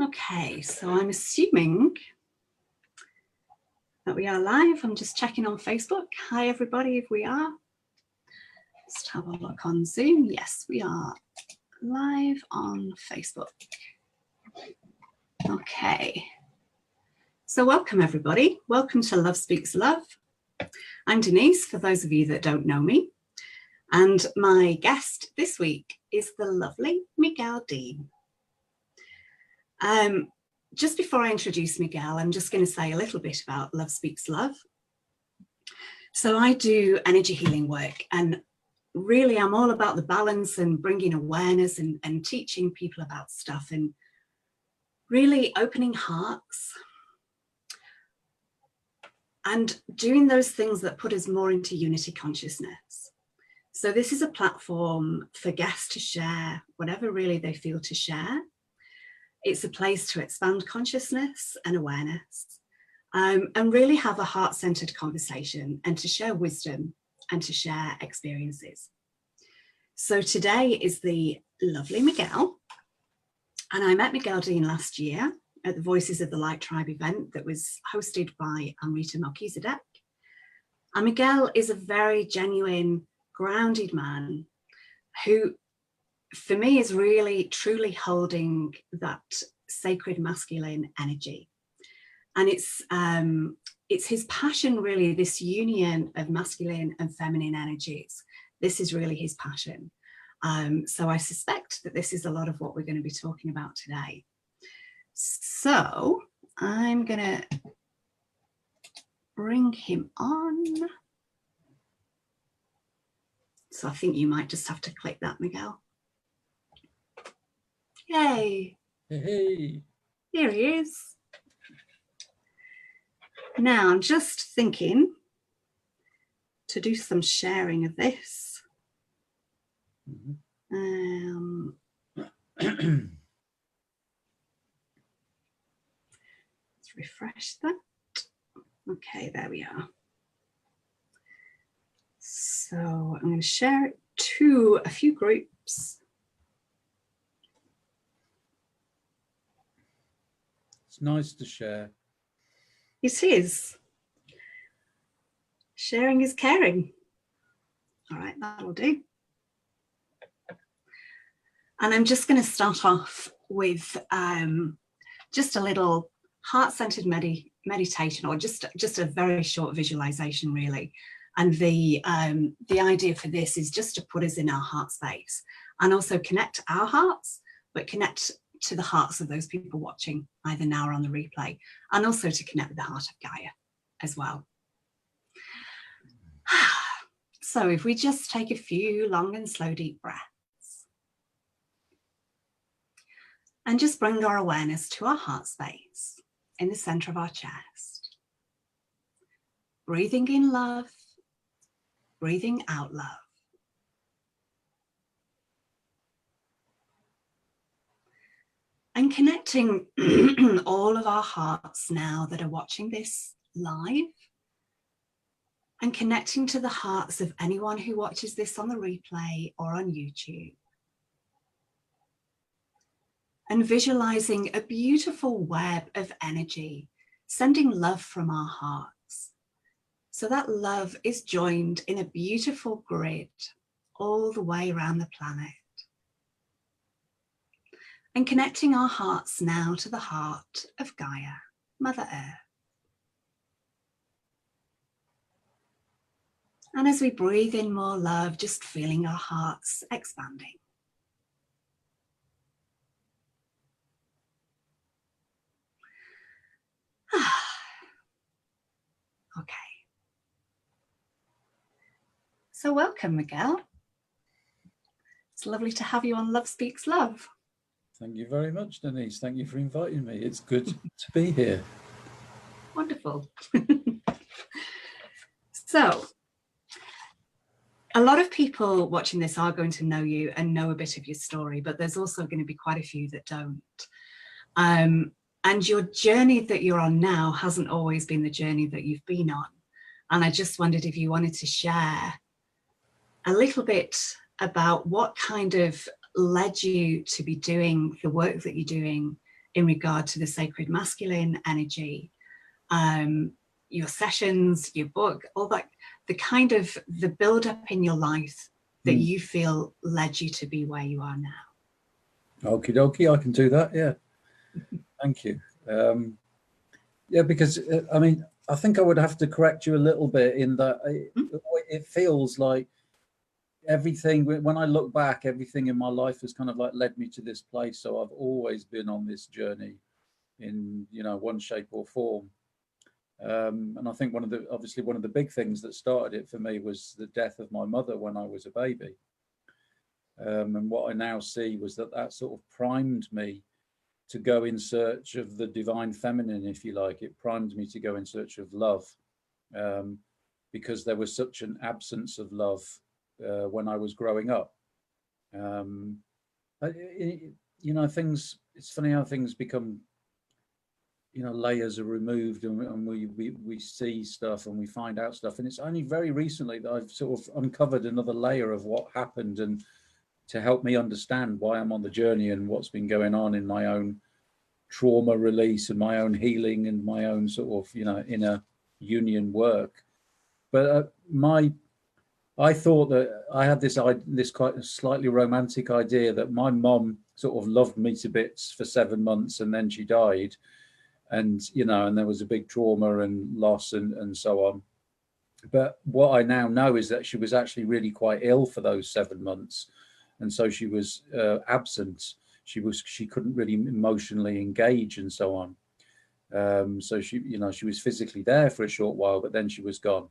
Okay, so I'm assuming that we are live. I'm just checking on Facebook. Hi everybody, if we are. Let's have a look on Zoom. Yes, we are live on Facebook. Okay, so welcome everybody. Welcome to Love Speaks Love. I'm Denise, for those of you that don't know me. And my guest this week is the lovely Miguel Dean. Just before I introduce Miguel, I'm just going to say a little bit about Love Speaks Love. So I do energy healing work, and really I'm all about the balance and bringing awareness and teaching people about stuff and really opening hearts and doing those things that put us more into unity consciousness. So this is a platform for guests to share whatever really they feel to share. It's a place to expand consciousness and awareness, and really have a heart-centered conversation and to share wisdom and to share experiences. So today is the lovely Miguel, and I met Miguel Dean last year at the Voices of the Light Tribe event that was hosted by Amrita Melchizedek. And Miguel is a very genuine, grounded man who, for me, is really truly holding that sacred masculine energy. And it's his passion, really, this union of masculine and feminine energies. This is really his passion. So I suspect that this is a lot of what we're going to be talking about today. So I'm going to bring him on. So I think you might just have to click that, Miguel. Yay. Hey. Here he is. Now I'm just thinking to do some sharing of this. Let's refresh that. Okay, there we are. So I'm going to share it to a few groups. It's nice to share. It is. Sharing is caring. All right, that'll do. And I'm just going to start off with just a little heart-centered meditation, or just a very short visualization, really. And the idea for this is just to put us in our heart space and also connect our hearts, but connect to the hearts of those people watching either now or on the replay, and also to connect with the heart of Gaia as well. So if we just take a few long and slow deep breaths and just bring our awareness to our heart space in the center of our chest, breathing in love, breathing out love. And connecting all of our hearts now that are watching this live, and connecting to the hearts of anyone who watches this on the replay or on YouTube. And visualizing a beautiful web of energy, sending love from our hearts. So that love is joined in a beautiful grid all the way around the planet. And connecting our hearts now to the heart of Gaia, Mother Earth. And as we breathe in more love, just feeling our hearts expanding. Okay. So welcome, Miguel. It's lovely to have you on Love Speaks Love. Thank you very much, Denise. Thank you for inviting me. It's good to be here. Wonderful. So, a lot of people watching this are going to know you and know a bit of your story, but there's also going to be quite a few that don't. And your journey that you're on now hasn't always been the journey that you've been on. And I just wondered if you wanted to share a little bit about what kind of led you to be doing the work that you're doing in regard to the sacred masculine energy, your sessions, your book, all that, the kind of the build up in your life that you feel led you to be where you are now? Okie dokie, I can do that. Yeah. Thank you. Yeah, because I mean, I think I would have to correct you a little bit in that it feels like everything, when I look back, everything in my life has kind of like led me to this place. So I've always been on this journey in, you know, one shape or form. And I think obviously one of the big things that started it for me was the death of my mother when I was a baby. And what I now see was that sort of primed me to go in search of the divine feminine, if you like. It primed me to go in search of love, because there was such an absence of love when I was growing up. You know, it's funny how things become, you know, layers are removed, and we see stuff and we find out stuff. And it's only very recently that I've sort of uncovered another layer of what happened, and to help me understand why I'm on the journey and what's been going on in my own trauma release and my own healing and my own sort of, you know, inner union work. But I thought that I had this quite slightly romantic idea that my mom sort of loved me to bits for 7 months and then she died, and, you know, and there was a big trauma and loss and so on. But what I now know is that she was actually really quite ill for those 7 months, and so she was absent. She couldn't really emotionally engage and so on. So she, you know, she was physically there for a short while, but then she was gone.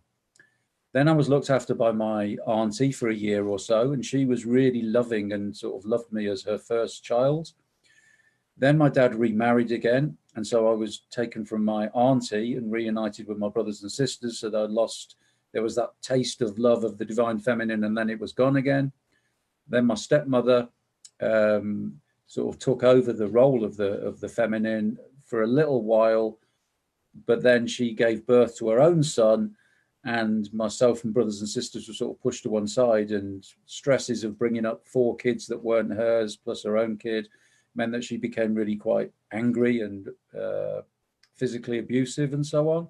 Then I was looked after by my auntie for a year or so, and she was really loving and sort of loved me as her first child. Then my dad remarried again, and so I was taken from my auntie and reunited with my brothers and sisters. So there was that taste of love of the divine feminine, and then it was gone again. Then my stepmother sort of took over the role of the feminine for a little while, but then she gave birth to her own son, and myself and brothers and sisters were sort of pushed to one side, and stresses of bringing up 4 kids that weren't hers plus her own kid meant that she became really quite angry and physically abusive and so on.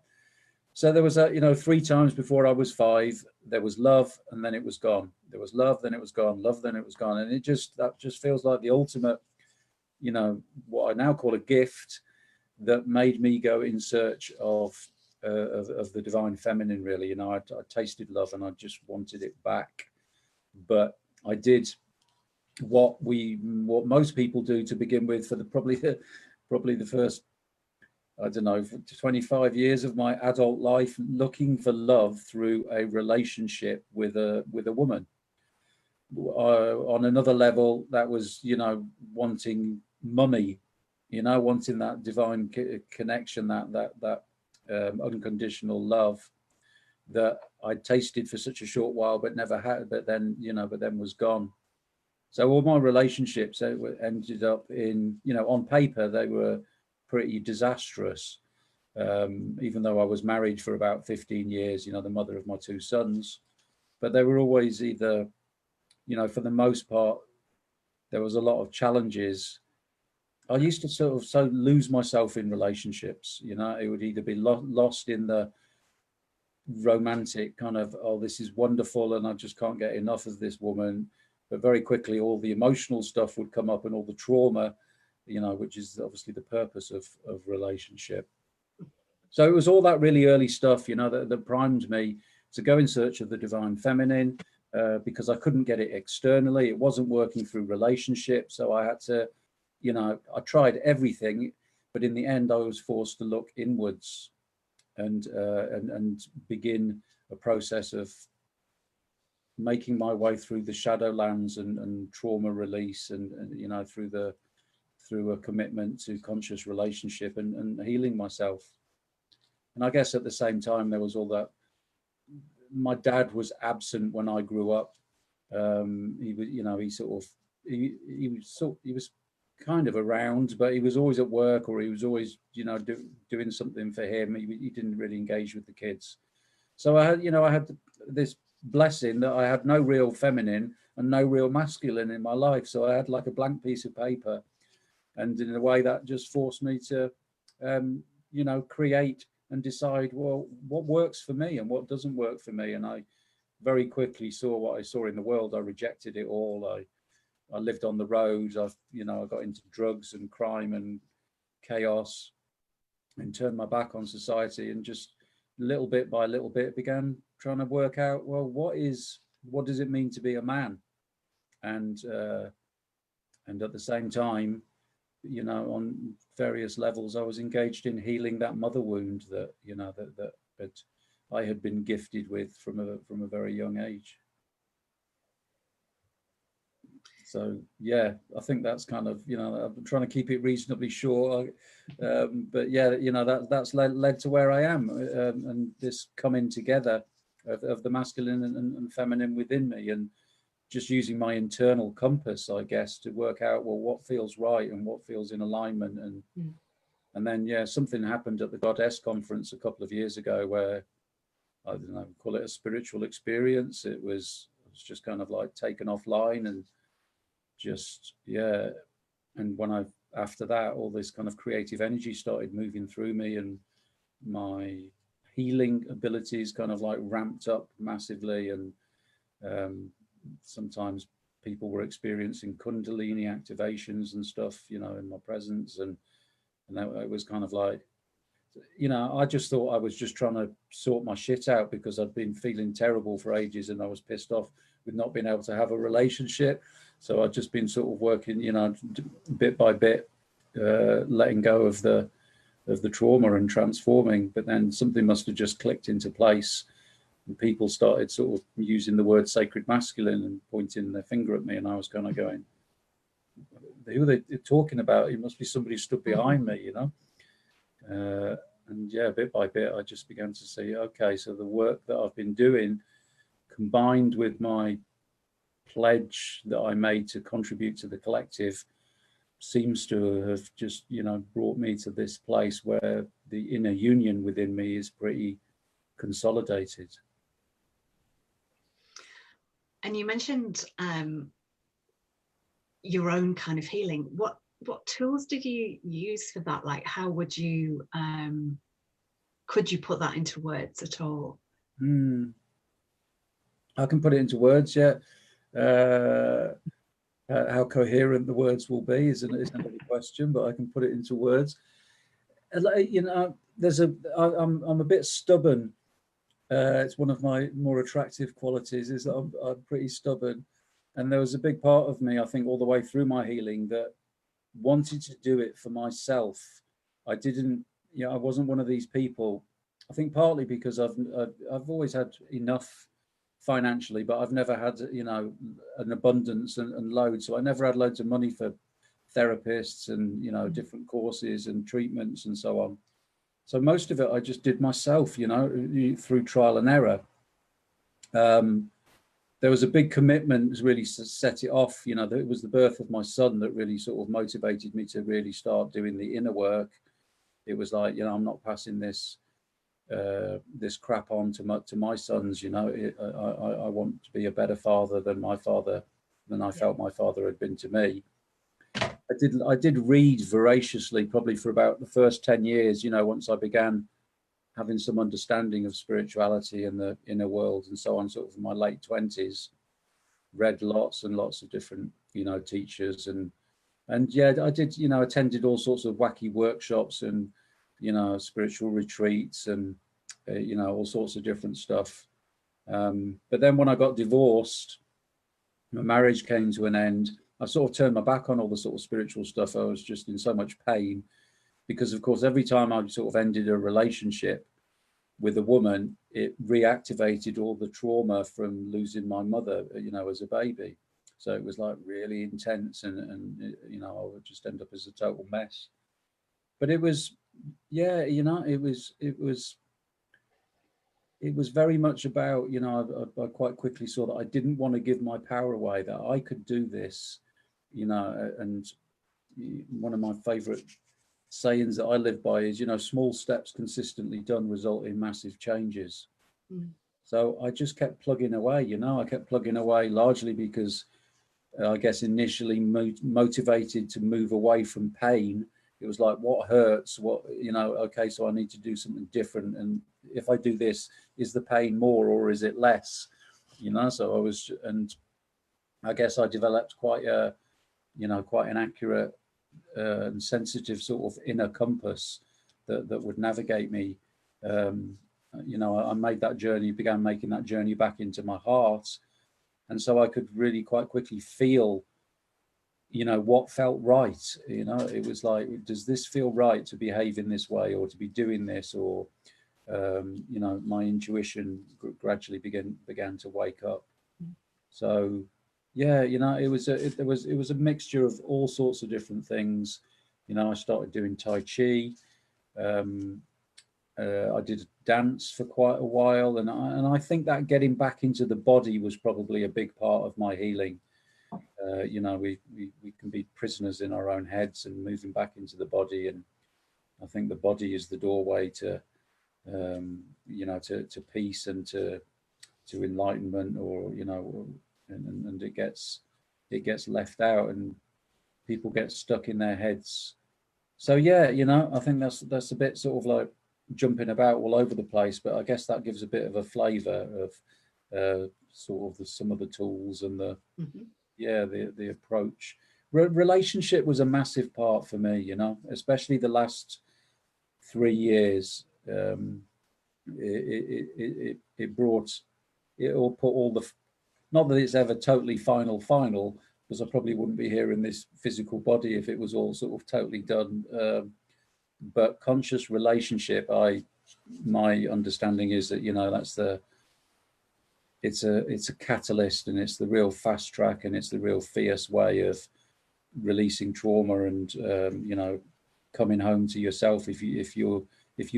So there was 3 times before I was 5, there was love and then it was gone. There was love, then it was gone, love, then it was gone. And that just feels like the ultimate, you know, what I now call a gift that made me go in search of the divine feminine, really. You know, I tasted love and I just wanted it back. But I did what most people do to begin with for probably the first, I don't know, 25 years of my adult life, looking for love through a relationship with a woman. On another level, that was, you know, wanting mummy, you know, wanting that divine connection, that unconditional love that I tasted for such a short while, but never had, but then was gone. So all my relationships ended up in, you know, on paper, they were pretty disastrous. Even though I was married for about 15 years, you know, the mother of my 2 sons, but they were always either, you know, for the most part, there was a lot of challenges. I used to sort of lose myself in relationships, you know. It would either be lost in the romantic kind of, oh, this is wonderful and I just can't get enough of this woman. But very quickly, all the emotional stuff would come up and all the trauma, you know, which is obviously the purpose of relationship. So it was all that really early stuff, you know, that primed me to go in search of the divine feminine, because I couldn't get it externally. It wasn't working through relationships. So I had to, you know, I tried everything, but in the end, I was forced to look inwards and begin a process of making my way through the shadowlands and trauma release, and you know, through a commitment to conscious relationship and healing myself. And I guess at the same time, there was all that. My dad was absent when I grew up. He was, you know, he was kind of around, but he was always at work, or he was always, you know, doing something for him. He didn't really engage with the kids. So I had this blessing that I had no real feminine and no real masculine in my life. So I had like a blank piece of paper, And in a way that just forced me to, you know, create and decide, well, what works for me and what doesn't work for me. And I very quickly saw what I saw in the world. I rejected it all. I lived on the road. You know, I got into drugs and crime and chaos and turned my back on society, and just little bit by little bit began trying to work out, well, what does it mean to be a man? And at the same time, you know, on various levels, I was engaged in healing that mother wound that, you know, that I had been gifted with from a very young age. So yeah, I think that's kind of, you know, I'm trying to keep it reasonably short, but yeah, you know, that's led to where I am, and this coming together of the masculine and feminine within me, and just using my internal compass, I guess, to work out, well, what feels right and what feels in alignment. And then, yeah, something happened at the Goddess conference a couple of years ago where, I don't know, call it a spiritual experience. It was just kind of like taken offline, and just, yeah. And after that, all this kind of creative energy started moving through me, and my healing abilities kind of like ramped up massively. And sometimes people were experiencing Kundalini activations and stuff, you know, in my presence. And that, it was kind of like, you know, I just thought I was just trying to sort my shit out because I'd been feeling terrible for ages, and I was pissed off with not being able to have a relationship. So I'd just been sort of working, you know, bit by bit, letting go of the trauma and transforming. But then something must have just clicked into place, and people started sort of using the word sacred masculine and pointing their finger at me, and I was kind of going, who are they talking about? It must be somebody stood behind me, you know. And yeah, bit by bit, I just began to see, okay, so the work that I've been doing, combined with my pledge that I made to contribute to the collective, seems to have just, you know, brought me to this place where the inner union within me is pretty consolidated. And you mentioned your own kind of healing. What tools did you use for that? Like, how would you could you put that into words at all? I can put it into words, yeah. How coherent the words will be isn't a question, but I can put it into words. You know, I'm a bit stubborn. It's one of my more attractive qualities, is that I'm pretty stubborn. And there was a big part of me, I think, all the way through my healing, that wanted to do it for myself. I didn't, you know, I wasn't one of these people. I think partly because I've always had enough financially, but I've never had, you know, an abundance and loads. So I never had loads of money for therapists and, you know, different courses and treatments and so on. So most of it I just did myself, you know, through trial and error. There was a big commitment to really set it off. You know, it was the birth of my son that really sort of motivated me to really start doing the inner work. It was like, you know, I'm not passing this crap on to my sons. You know, I want to be a better father than I felt my father had been to me. I did read voraciously, probably for about the first 10 years, you know, once I began having some understanding of spirituality and the inner world and so on, sort of in my late 20s, read lots and lots of different, you know, teachers. And yeah, I did, you know, attended all sorts of wacky workshops and, you know, spiritual retreats and, you know, all sorts of different stuff. But then when I got divorced, my marriage came to an end. I sort of turned my back on all the sort of spiritual stuff. I was just in so much pain because, of course, every time I sort of ended a relationship with a woman, it reactivated all the trauma from losing my mother, you know, as a baby. So it was like really intense, and you know, I would just end up as a total mess. But it was, yeah, you know, it was very much about, you know, I quite quickly saw that I didn't want to give my power away, that I could do this, you know. And one of my favorite sayings that I live by is, you know, small steps consistently done result in massive changes. So I just kept plugging away, you know, I kept plugging away, largely because I guess initially motivated to move away from pain. It was like, what hurts? What, you know, okay, so I need to do something different. And if I do this, is the pain more or is it less? You know, so I was, and I guess I developed quite a, you know, quite an accurate and sensitive sort of inner compass that would navigate me. You know, I made that journey, began making that journey back into my heart. And so I could really quite quickly feel, you know, what felt right. You know, it was like, does this feel right to behave in this way or to be doing this? Or, you know, my intuition gradually began to wake up. So, yeah, you know, it was a mixture of all sorts of different things. You know, I started doing Tai Chi. I did dance for quite a while, and I think that getting back into the body was probably a big part of my healing. You know, we can be prisoners in our own heads, and moving back into the body, and I think the body is the doorway to, you know, to peace and to enlightenment, or, you know, and it gets left out, and people get stuck in their heads. So yeah, you know, I think that's a bit sort of like jumping about all over the place, but I guess that gives a bit of a flavour of sort of some of the tools and the yeah, the approach. Relationship was a massive part for me, you know, especially the last 3 years. It brought, it all put all the, not that it's ever totally final, because I probably wouldn't be here in this physical body if it was all sort of totally done. But conscious relationship, my understanding is that, you know, that's it's a catalyst, and it's the real fast track, and it's the real fierce way of releasing trauma and, you know, coming home to yourself if you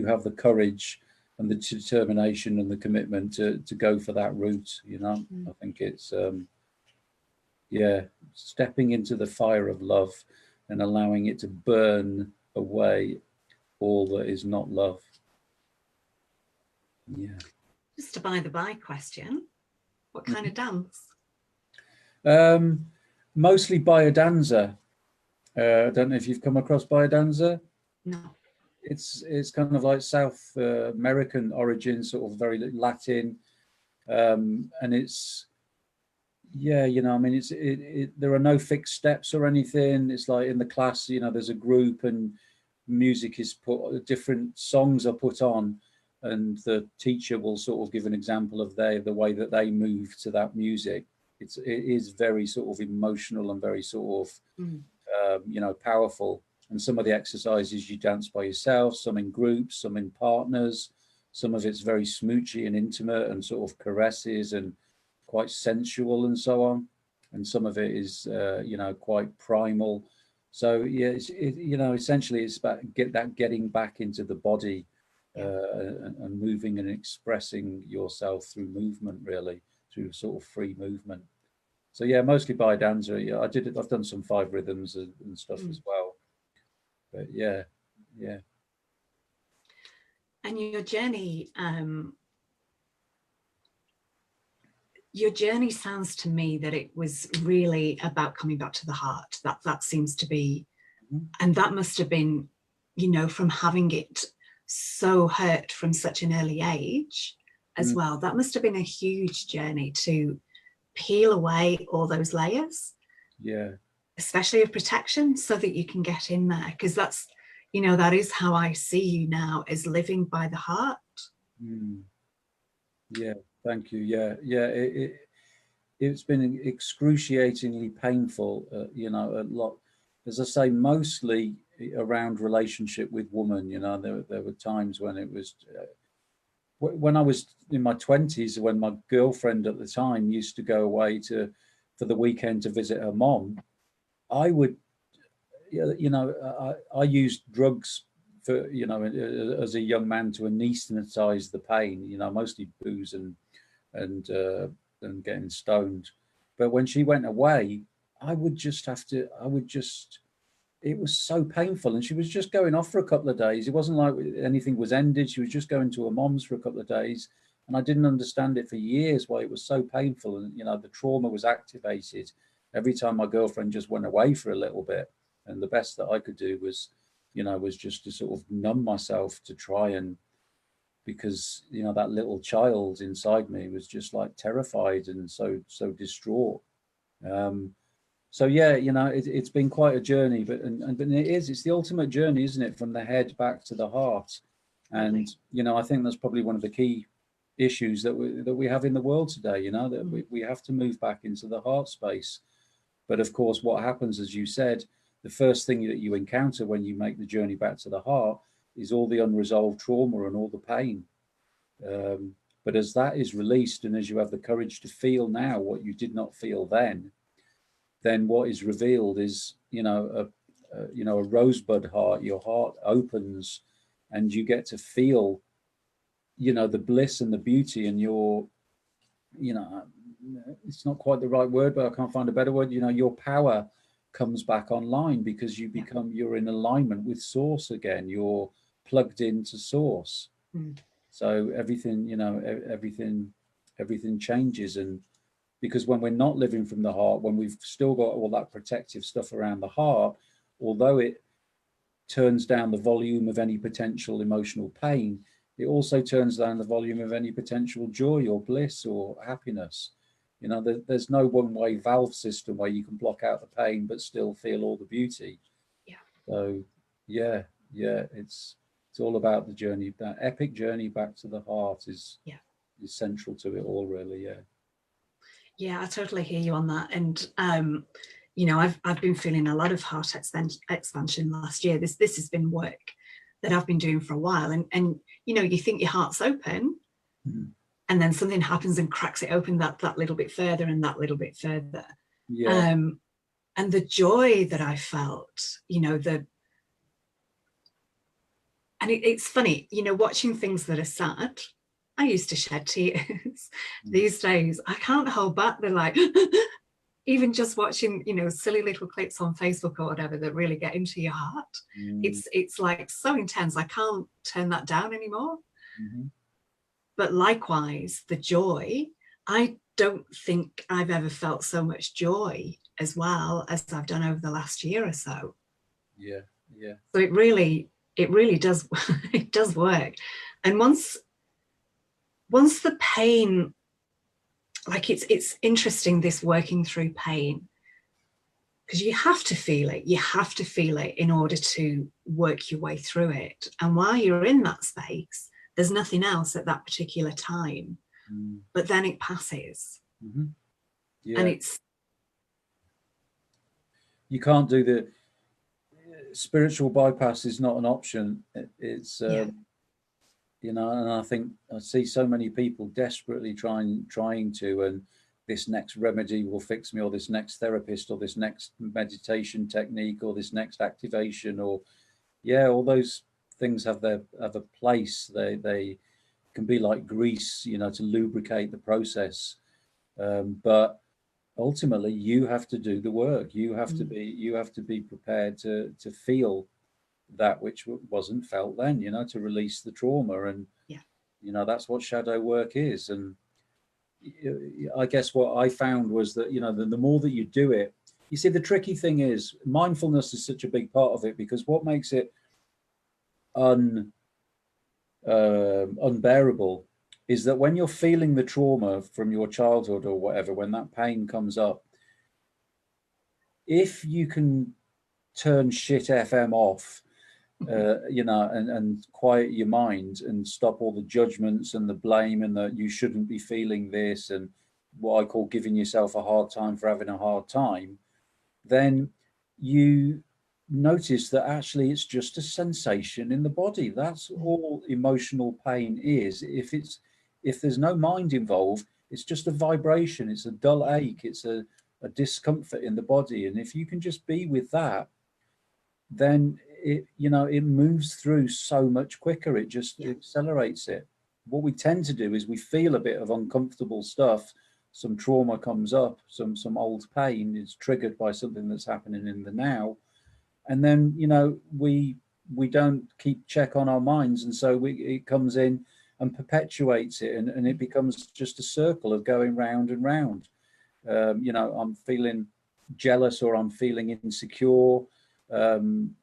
have the courage and the determination and the commitment to go for that route. You know, I think it's yeah, stepping into the fire of love and allowing it to burn away all that is not love. Yeah. Just a by the by question, what kind of dance? Mostly Danza. I don't know if you've come across Danza. No. It's kind of like South American origin, sort of very Latin, and it's, yeah, you know, I mean, there are no fixed steps or anything. It's like in the class, you know, there's a group and music is put, different songs are put on, and the teacher will sort of give an example of the way that they move to that music. It is very sort of emotional and very sort of you know, powerful. And some of the exercises you dance by yourself, some in groups, some in partners. Some of it's very smoochy and intimate and sort of caresses and quite sensual and so on. And some of it is, you know, quite primal. So yeah, you know, essentially it's about getting back into the body and moving and expressing yourself through movement, really, through sort of free movement. So yeah, mostly by Danza. Yeah, I've done some 5 rhythms and stuff as well. But yeah. And your journey sounds to me that it was really about coming back to the heart. That seems to be, and that must have been, you know, from having it so hurt from such an early age as well. That must have been a huge journey to peel away all those layers. Yeah. Especially of protection, so that you can get in there, because that's, you know, that is how I see you now, as living by the heart. Yeah, thank you. Yeah, it's been excruciatingly painful, you know, a lot, as I say, mostly around relationship with women. You know, there were times when it was when I was in my 20s, when my girlfriend at the time used to go away for the weekend to visit her mom. I would, you know, I used drugs for, you know, as a young man to anesthetize the pain, you know, mostly booze and getting stoned. But when she went away, it was so painful. And she was just going off for a couple of days. It wasn't like anything was ended. She was just going to her mom's for a couple of days. And I didn't understand it for years, why it was so painful. And, you know, the trauma was activated. every time my girlfriend just went away for a little bit, and the best that I could do was, was just to sort of numb myself, to try and, because, that little child inside me was just like terrified and so distraught. So yeah, it's been quite a journey, but it's the ultimate journey, isn't it, from the head back to the heart. And I think that's probably one of the key issues that we have in the world today, that we have to move back into the heart space. But of course, what happens, as you said, the first thing that you encounter when you make the journey back to the heart is all the unresolved trauma and all the pain. But as that is released, and as you have the courage to feel now what you did not feel then what is revealed is, a rosebud heart. Your heart opens, and you get to feel, the bliss and the beauty, and your, it's not quite the right word, but I can't find a better word. Your power comes back online, because you become, you're in alignment with source again. You're plugged into source. So everything, everything changes. And because when we're not living from the heart, when we've still got all that protective stuff around the heart, although it turns down the volume of any potential emotional pain, it also turns down the volume of any potential joy or bliss or happiness. There's no one-way valve system where you can block out the pain but still feel all the beauty. So yeah, it's all about the journey. That epic journey back to the heart is central to it all, really. Yeah, I totally hear you on that. And I've been feeling a lot of heart expansion last year. This has been work that I've been doing for a while. And you think your heart's open, and then something happens and cracks it open that little bit further and that little bit further. And the joy that I felt, and it's funny, watching things that are sad. I used to shed tears. These days, I can't hold back. They're like, even just watching, silly little clips on Facebook or whatever that really get into your heart. It's like so intense. I can't turn that down anymore. But likewise, the joy, I don't think I've ever felt so much joy as well as I've done over the last year or so. Yeah. So it really does, it does work. And once the pain, like it's interesting, this working through pain, because you have to feel it in order to work your way through it. And while you're in that space, there's nothing else at that particular time, but then it passes. And it's, you can't do the spiritual bypass is not an option. It's and I think I see so many people desperately trying to, and this next remedy will fix me, or this next therapist, or this next meditation technique, or this next activation, or all those things have a place. They can be like grease, to lubricate the process. But ultimately, you have to do the work. You have to be prepared to feel that which wasn't felt then, to release the trauma. And that's what shadow work is. And I guess what I found was that the more that you do it, you see, the tricky thing is mindfulness is such a big part of it, because what makes it unbearable is that when you're feeling the trauma from your childhood or whatever, when that pain comes up, if you can turn shit FM off, and quiet your mind and stop all the judgments and the blame, and that you shouldn't be feeling this, and what I call giving yourself a hard time for having a hard time, then you notice that actually it's just a sensation in the body. That's all emotional pain is. If there's no mind involved, it's just a vibration, it's a dull ache, it's a discomfort in the body. And if you can just be with that, then it moves through so much quicker. It just accelerates it. What we tend to do is we feel a bit of uncomfortable stuff, some trauma comes up, some old pain is triggered by something that's happening in the now, and then we don't keep check on our minds, and so it comes in and perpetuates it, and it becomes just a circle of going round and round. I'm feeling jealous or I'm feeling insecure, and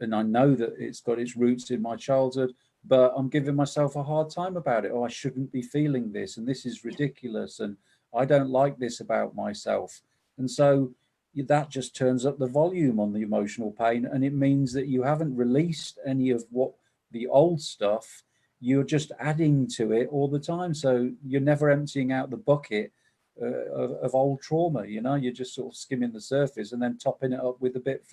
I know that it's got its roots in my childhood, but I'm giving myself a hard time about it. Oh, I shouldn't be feeling this, and this is ridiculous, and I don't like this about myself. And so that just turns up the volume on the emotional pain, and it means that you haven't released any of what the old stuff. You're just adding to it all the time, so you're never emptying out the bucket of old trauma. You're just sort of skimming the surface and then topping it up with a bit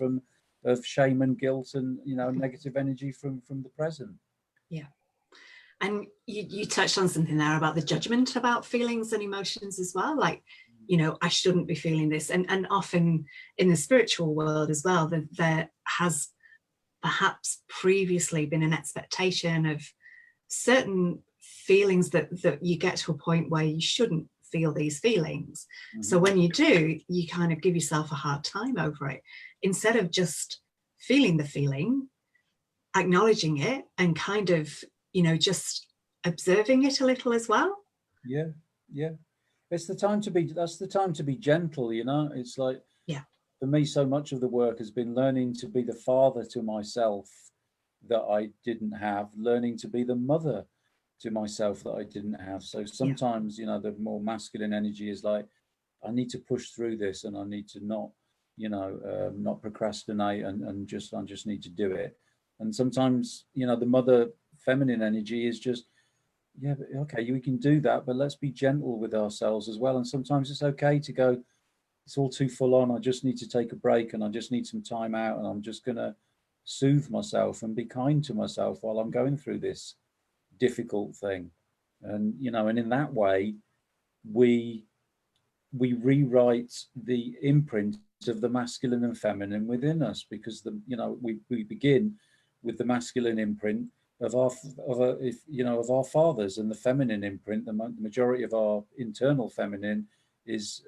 of shame and guilt and negative energy from the present. Yeah. And you touched on something there about the judgment about feelings and emotions as well. Like, I shouldn't be feeling this. And often in the spiritual world as well, there has perhaps previously been an expectation of certain feelings that you get to a point where you shouldn't feel these feelings. Mm-hmm. So when you do, you kind of give yourself a hard time over it. Instead of just feeling the feeling, acknowledging it, and kind of, just observing it a little as well. Yeah. That's the time to be gentle, It's like, yeah, for me, so much of the work has been learning to be the father to myself that I didn't have, learning to be the mother to myself that I didn't have. So sometimes, the more masculine energy is like, I need to push through this, and I need to not, not procrastinate, and I just need to do it. And sometimes, the mother feminine energy is just, yeah, but okay, we can do that, but let's be gentle with ourselves as well. And sometimes it's okay to go, it's all too full on. I just need to take a break, and I just need some time out, and I'm just going to soothe myself and be kind to myself while I'm going through this difficult thing. And, and in that way, we rewrite the imprint of the masculine and feminine within us, because we begin with the masculine imprint of our fathers, and the feminine imprint, the majority of our internal feminine is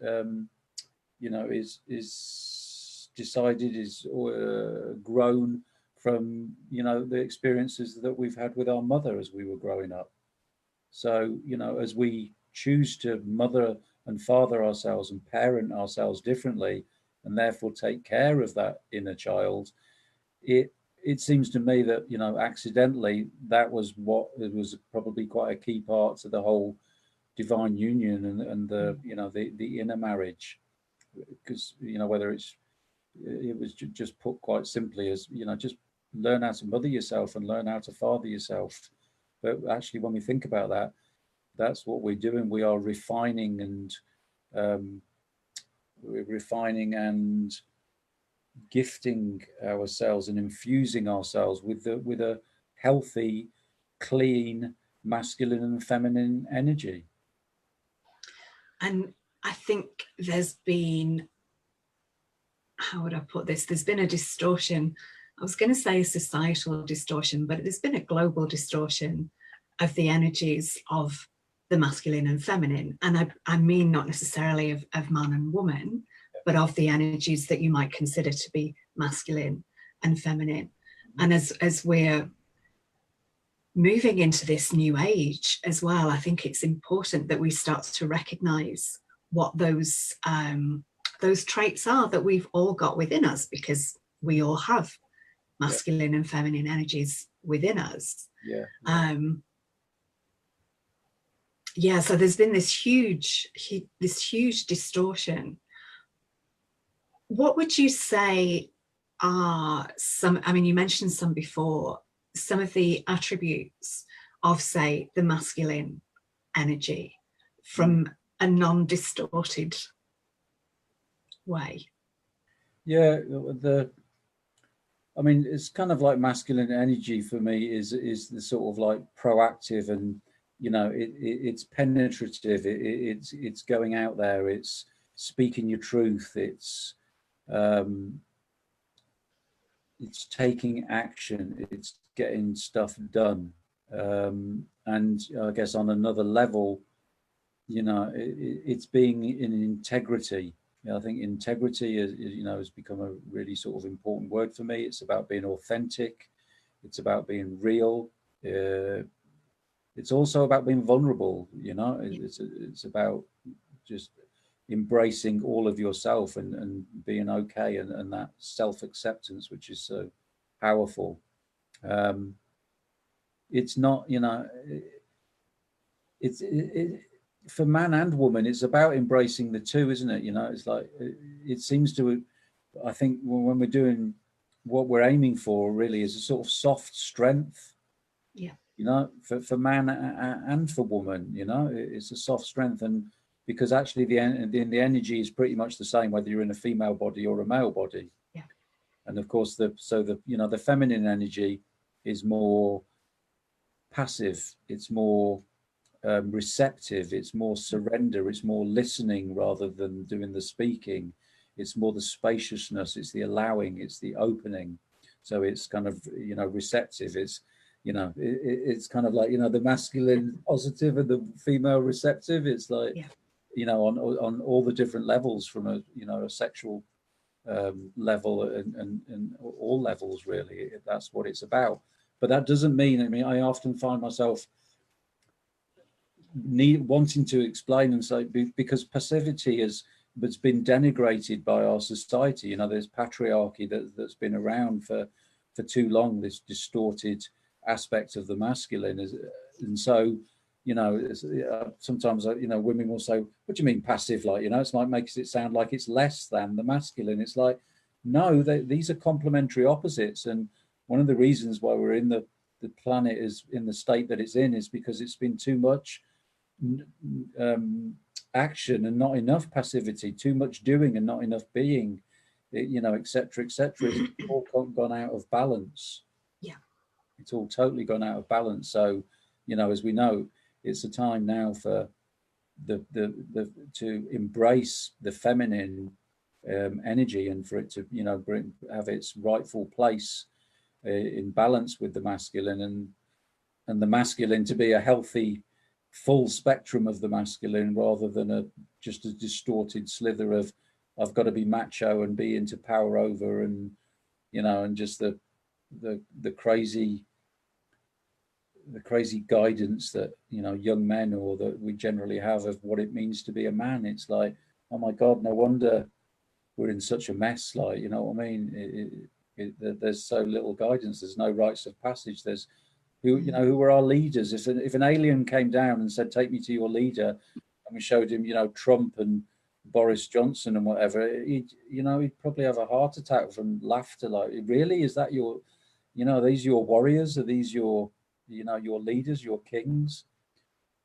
decided, is grown from the experiences that we've had with our mother as we were growing up. So as we choose to mother and father ourselves and parent ourselves differently, and therefore take care of that inner child, it seems to me that accidentally that was probably quite a key part to the whole divine union and the the inner marriage. Because whether it was just put quite simply as just learn how to mother yourself and learn how to father yourself. But actually, when we think about that, that's what we're doing. We are refining and gifting ourselves and infusing ourselves with a healthy, clean, masculine and feminine energy. And I think there's been, how would I put this? There's been a distortion. I was going to say a societal distortion, but there's been a global distortion of the energies of the masculine and feminine. And I mean not necessarily of man and woman, but of the energies that you might consider to be masculine and feminine. And as we're moving into this new age as well, I think it's important that we start to recognize what those traits are that we've all got within us, because we all have masculine and feminine energies within us. So there's been this huge distortion. What would you say are some, you mentioned some before, some of the attributes of, say, the masculine energy from a non-distorted way? It's kind of like masculine energy for me is the sort of like proactive, and it's penetrative, it's going out there, it's speaking your truth, it's taking action, it's getting stuff done, and I guess on another level, it's being in integrity. I think integrity has become a really sort of important word for me. It's about being authentic. It's about being real. It's also about being vulnerable. It's about just embracing all of yourself and being okay, and that self-acceptance, which is so powerful. It's not, for man and woman, it's about embracing the two, isn't it? It's like, it seems to, I think when we're doing what we're aiming for really is a sort of soft strength, for man and for woman, it's a soft strength. And because actually the energy is pretty much the same, whether you're in a female body or a male body. And of course, the feminine energy is more passive, it's more receptive, it's more surrender, it's more listening rather than doing the speaking. It's more the spaciousness, it's the allowing, it's the opening. So it's kind of, receptive. It's, it's kind of like, the masculine positive and the female receptive. It's like, on all the different levels, from a sexual level and all levels, really. That's what it's about. But that doesn't mean, I often find myself wanting to explain and say, because passivity has been denigrated by our society. There's patriarchy that's been around for too long, this distorted aspect of the masculine. And so, sometimes, women will say, what do you mean passive? Like, it's like, makes it sound like it's less than the masculine. It's like, no, these are complementary opposites. And one of the reasons why we're in the planet is in the state that it's in is because it's been too much action and not enough passivity, too much doing and not enough being, etc., etc. It's all gone out of balance. It's all totally gone out of balance. So, as we know, it's a time now for to embrace the feminine energy, and for it to have its rightful place in balance with the masculine, and the masculine to be a healthy full spectrum of the masculine, rather than just a distorted slither of I've got to be macho and be into power over, and and just the crazy guidance that young men, or that we generally have, of what it means to be a man. It's like, oh my God, no wonder we're in such a mess. Like, you know what I mean? There's so little guidance. There's no rites of passage. There's who were our leaders. If an alien came down and said, take me to your leader, and we showed him, Trump and Boris Johnson and whatever, he'd probably have a heart attack from laughter. Like, really? Is that your, are these your warriors? Are these your, your leaders, your kings?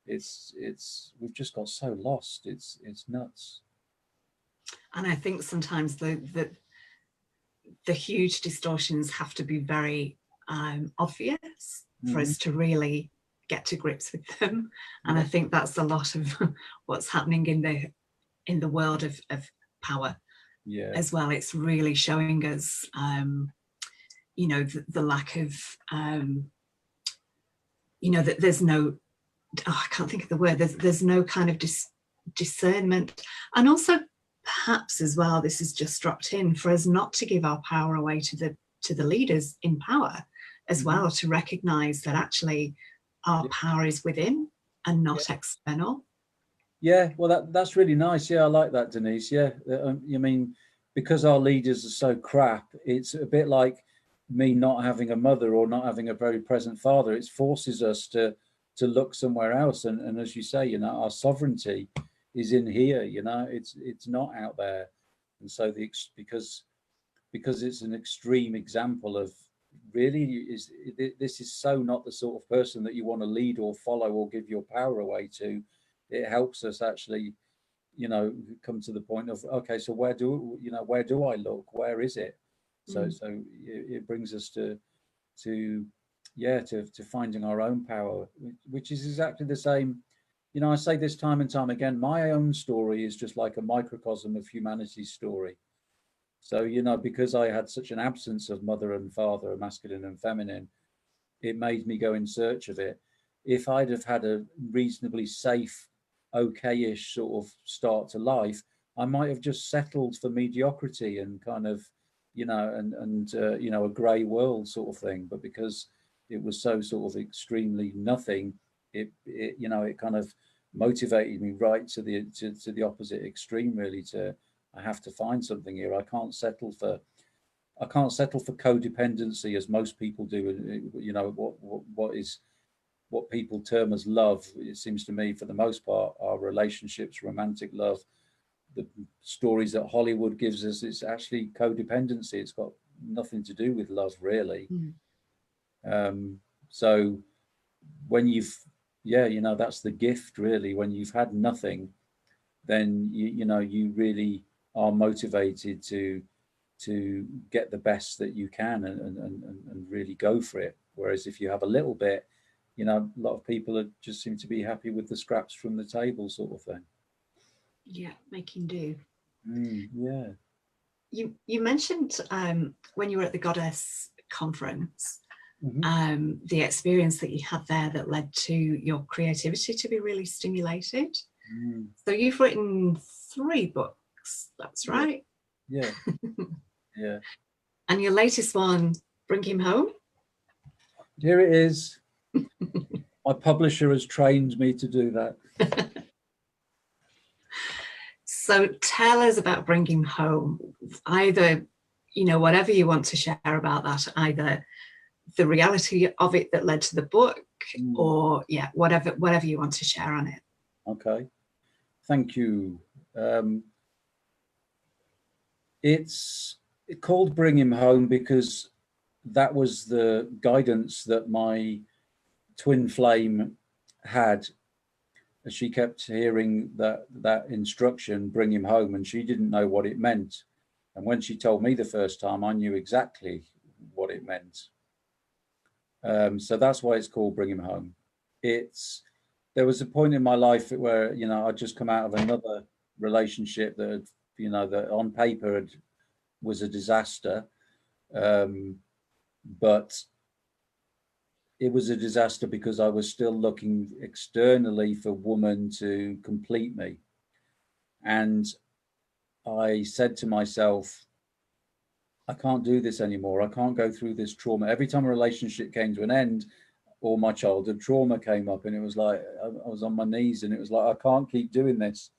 We've just got so lost. It's nuts. And I think sometimes the huge distortions have to be very obvious for us to really get to grips with them. And I think that's a lot of what's happening in the world of power as well. It's really showing us the lack of that there's no, I can't think of the word, there's no kind of discernment. And also perhaps as well, this is just dropped in for us not to give our power away to the leaders in power as well, to recognize that actually our power is within and not external. Yeah, well, that's really nice. Yeah, I like that, Denise. Yeah, because our leaders are so crap, it's a bit like me not having a mother or not having a very present father. It forces us to look somewhere else. And as you say, our sovereignty is in here. It's not out there. And so because it's an extreme example of, really, this is so not the sort of person that you want to lead or follow or give your power away to. It helps us actually, come to the point of, okay, so where do I look? Where is it? So it brings us to finding our own power, which is exactly the same. I say this time and time again, my own story is just like a microcosm of humanity's story. So, because I had such an absence of mother and father, masculine and feminine, it made me go in search of it. If I'd have had a reasonably safe, okay-ish sort of start to life, I might have just settled for mediocrity and kind of, a grey world sort of thing. But because it was so sort of extremely nothing, it kind of motivated me right to the opposite extreme, really. I have to find something here. I can't settle for codependency as most people do. You know, what people term as love. It seems to me, for the most part, our relationships, romantic love, the stories that Hollywood gives us, it's actually codependency. It's got nothing to do with love, really. So when that's the gift, really. When you've had nothing, then you really are motivated to get the best that you can and really go for it. Whereas if you have a little bit, a lot of people just seem to be happy with the scraps from the table, sort of thing. Yeah, making do. Yeah. You mentioned when you were at the Goddess conference, the experience that you had there that led to your creativity to be really stimulated. So you've written 3 books, that's right? Yeah. Yeah. And your latest one, Bring Him Home? Here it is. My publisher has trained me to do that. So tell us about Bring Him Home. Either, whatever you want to share about that, either the reality of it that led to the book, or whatever you want to share on it. Okay, thank you. It's called Bring Him Home because that was the guidance that my twin flame had. She kept hearing that instruction, bring him home, and she didn't know what it meant. And when she told me the first time, I knew exactly what it meant. So that's why it's called Bring Him Home. There was a point in my life where I'd just come out of another relationship that that on paper was a disaster, but it was a disaster because I was still looking externally for woman to complete me. And I said to myself, I can't do this anymore. I can't go through this trauma. Every time a relationship came to an end, all my childhood trauma came up, and it was like I was on my knees, and it was like, I can't keep doing this.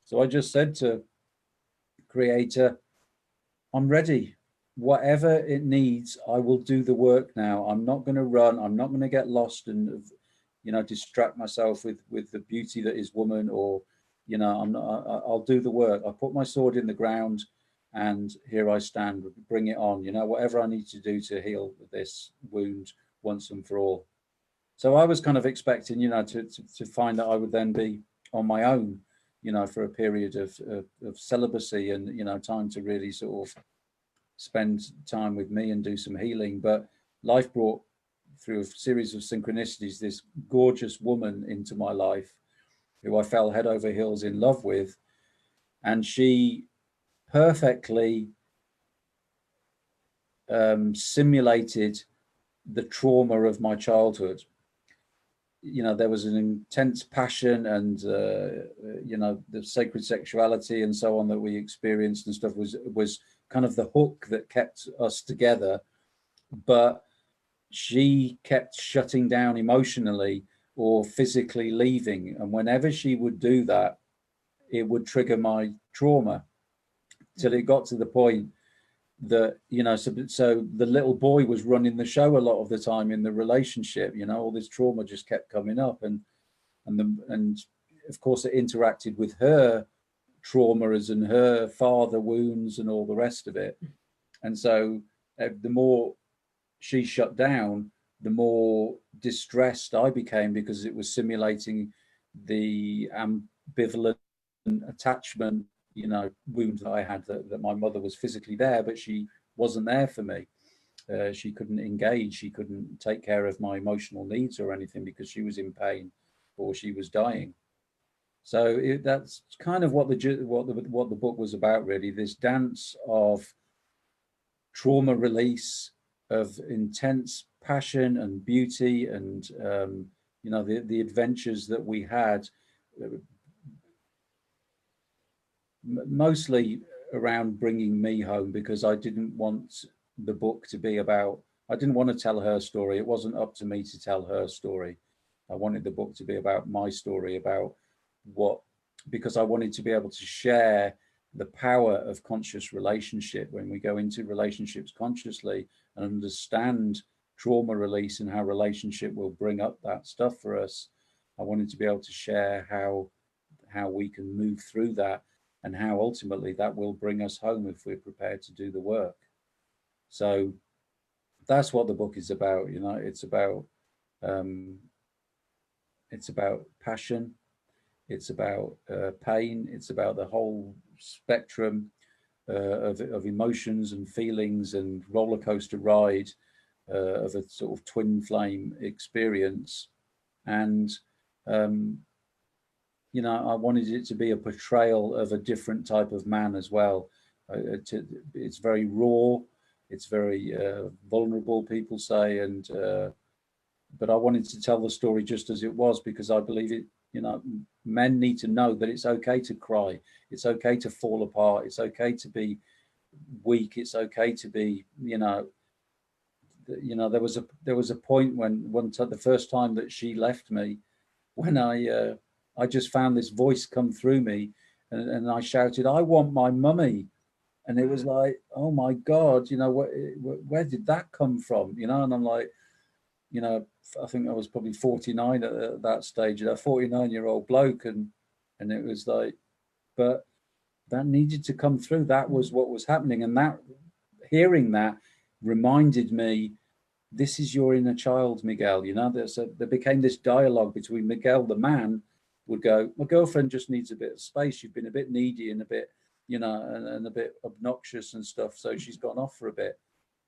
So I just said to Creator, I'm ready. Whatever it needs, I will do the work now. I'm not going to run. I'm not going to get lost and distract myself with the beauty that is woman, or I'm not. I'll do the work. I put my sword in the ground, and here I stand. Bring it on. Whatever I need to do to heal this wound once and for all. So I was kind of expecting, to find that I would then be on my own, for a period of celibacy and time to really sort of spend time with me and do some healing. But life brought, through a series of synchronicities, this gorgeous woman into my life who I fell head over heels in love with, and she perfectly simulated the trauma of my childhood. There was an intense passion and the sacred sexuality and so on that we experienced and stuff was kind of the hook that kept us together, but she kept shutting down emotionally or physically leaving, and whenever she would do that, it would trigger my trauma till it got to the point that so the little boy was running the show a lot of the time in the relationship. All this trauma just kept coming up, and of course it interacted with her traumas and her father wounds and all the rest of it. And so the more she shut down, the more distressed I became, because it was simulating the ambivalent attachment wound that I had, that my mother was physically there, but she wasn't there for me. She couldn't engage. She couldn't take care of my emotional needs or anything because she was in pain or she was dying. So that's kind of what the book was about, really. This dance of trauma release, of intense passion and beauty, and the adventures that we had, mostly around bringing me home, because I didn't want the book to be about, I didn't want to tell her story. It wasn't up to me to tell her story. I wanted the book to be about my story, about because I wanted to be able to share the power of conscious relationship when we go into relationships consciously and understand trauma release and how relationship will bring up that stuff for us. I wanted to be able to share how we can move through that and how ultimately that will bring us home if we're prepared to do the work. So that's what the book is about. You know, it's about passion, it's about pain, it's about the whole spectrum of emotions and feelings and roller coaster ride of a sort of twin flame experience. And you know, I wanted it to be a portrayal of a different type of man as well. It's very raw, it's very vulnerable, people say, and but I wanted to tell the story just as it was, because I believe it. You know, men need to know that it's okay to cry, it's okay to fall apart, it's okay to be weak, it's okay to be, you know, there was a point when the first time that she left me, when I just found this voice come through me, and I shouted, "I want my mummy," and it was like, oh my God, you know, where did that come from, you know? And I'm like, you know, I think I was probably 49 at that stage, a 49-year-old bloke, and it was like, but that needed to come through. That was what was happening, and that hearing that reminded me, this is your inner child, Miguel. You know, there became this dialogue between Miguel, the man, would go, my girlfriend just needs a bit of space. You've been a bit needy and a bit, you know, and a bit obnoxious and stuff, so she's gone off for a bit.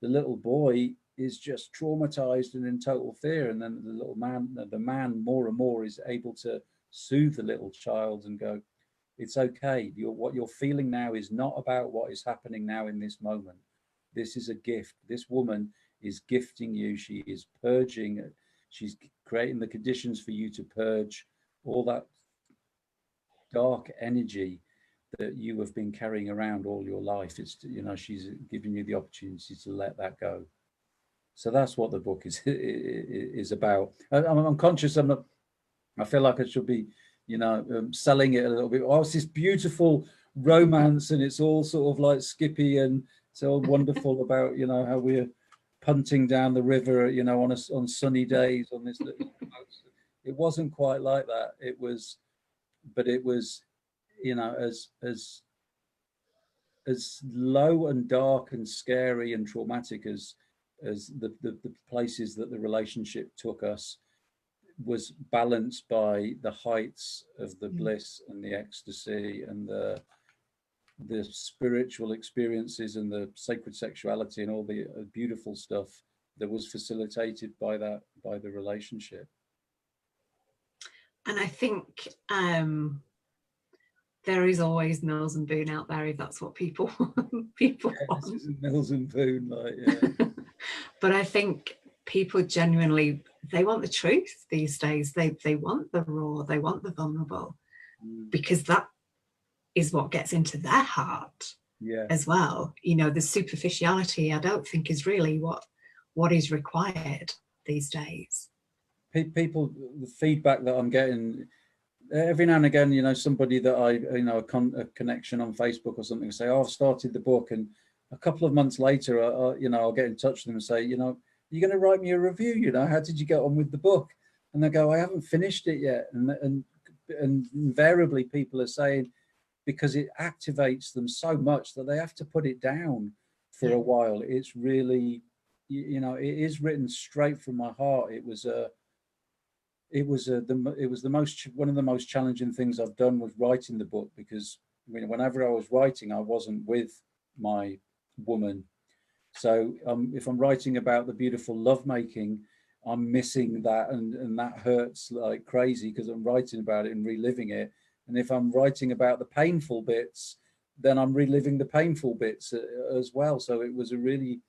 The little boy is just traumatized and in total fear, and then the man more and more is able to soothe the little child and go, it's okay, what you're feeling now is not about what is happening now in this moment. This is a gift. This woman is gifting you. She is purging, she's creating the conditions for you to purge all that dark energy that you have been carrying around all your life. It's, you know, she's giving you the opportunity to let that go. So that's what the book is about. I'm conscious. I feel like I should be, you know, selling it a little bit. Oh, it's this beautiful romance, and it's all sort of like Skippy, and it's all wonderful about, you know, how we're punting down the river, you know, on sunny days on this little boat. It wasn't quite like that. It was, you know, as low and dark and scary and traumatic as the places that the relationship took us, was balanced by the heights of the bliss and the ecstasy and the spiritual experiences and the sacred sexuality and all the beautiful stuff that was facilitated by the relationship. And I think there is always Mills and Boon out there, if that's what people want. This isn't Mills and Boon, like, yeah. But I think people genuinely, they want the truth these days. They want the raw, they want the vulnerable, because that is what gets into their heart as well. You know, the superficiality, I don't think, is really what is required these days. People, the feedback that I'm getting every now and again, you know, somebody that I, you know, a connection on Facebook or something, say, oh, I've started the book, and a couple of months later, you know, I'll get in touch with them and say, you know, you're going to write me a review, you know, how did you get on with the book? And they go, I haven't finished it yet. And invariably people are saying, because it activates them so much that they have to put it down for a while. It's really, you know, it is written straight from my heart. It was one of the most challenging things I've done was writing the book, because I mean, whenever I was writing, I wasn't with my woman. So if I'm writing about the beautiful lovemaking, I'm missing that, and that hurts like crazy because I'm writing about it and reliving it. And if I'm writing about the painful bits, then I'm reliving the painful bits as well. So it was a really,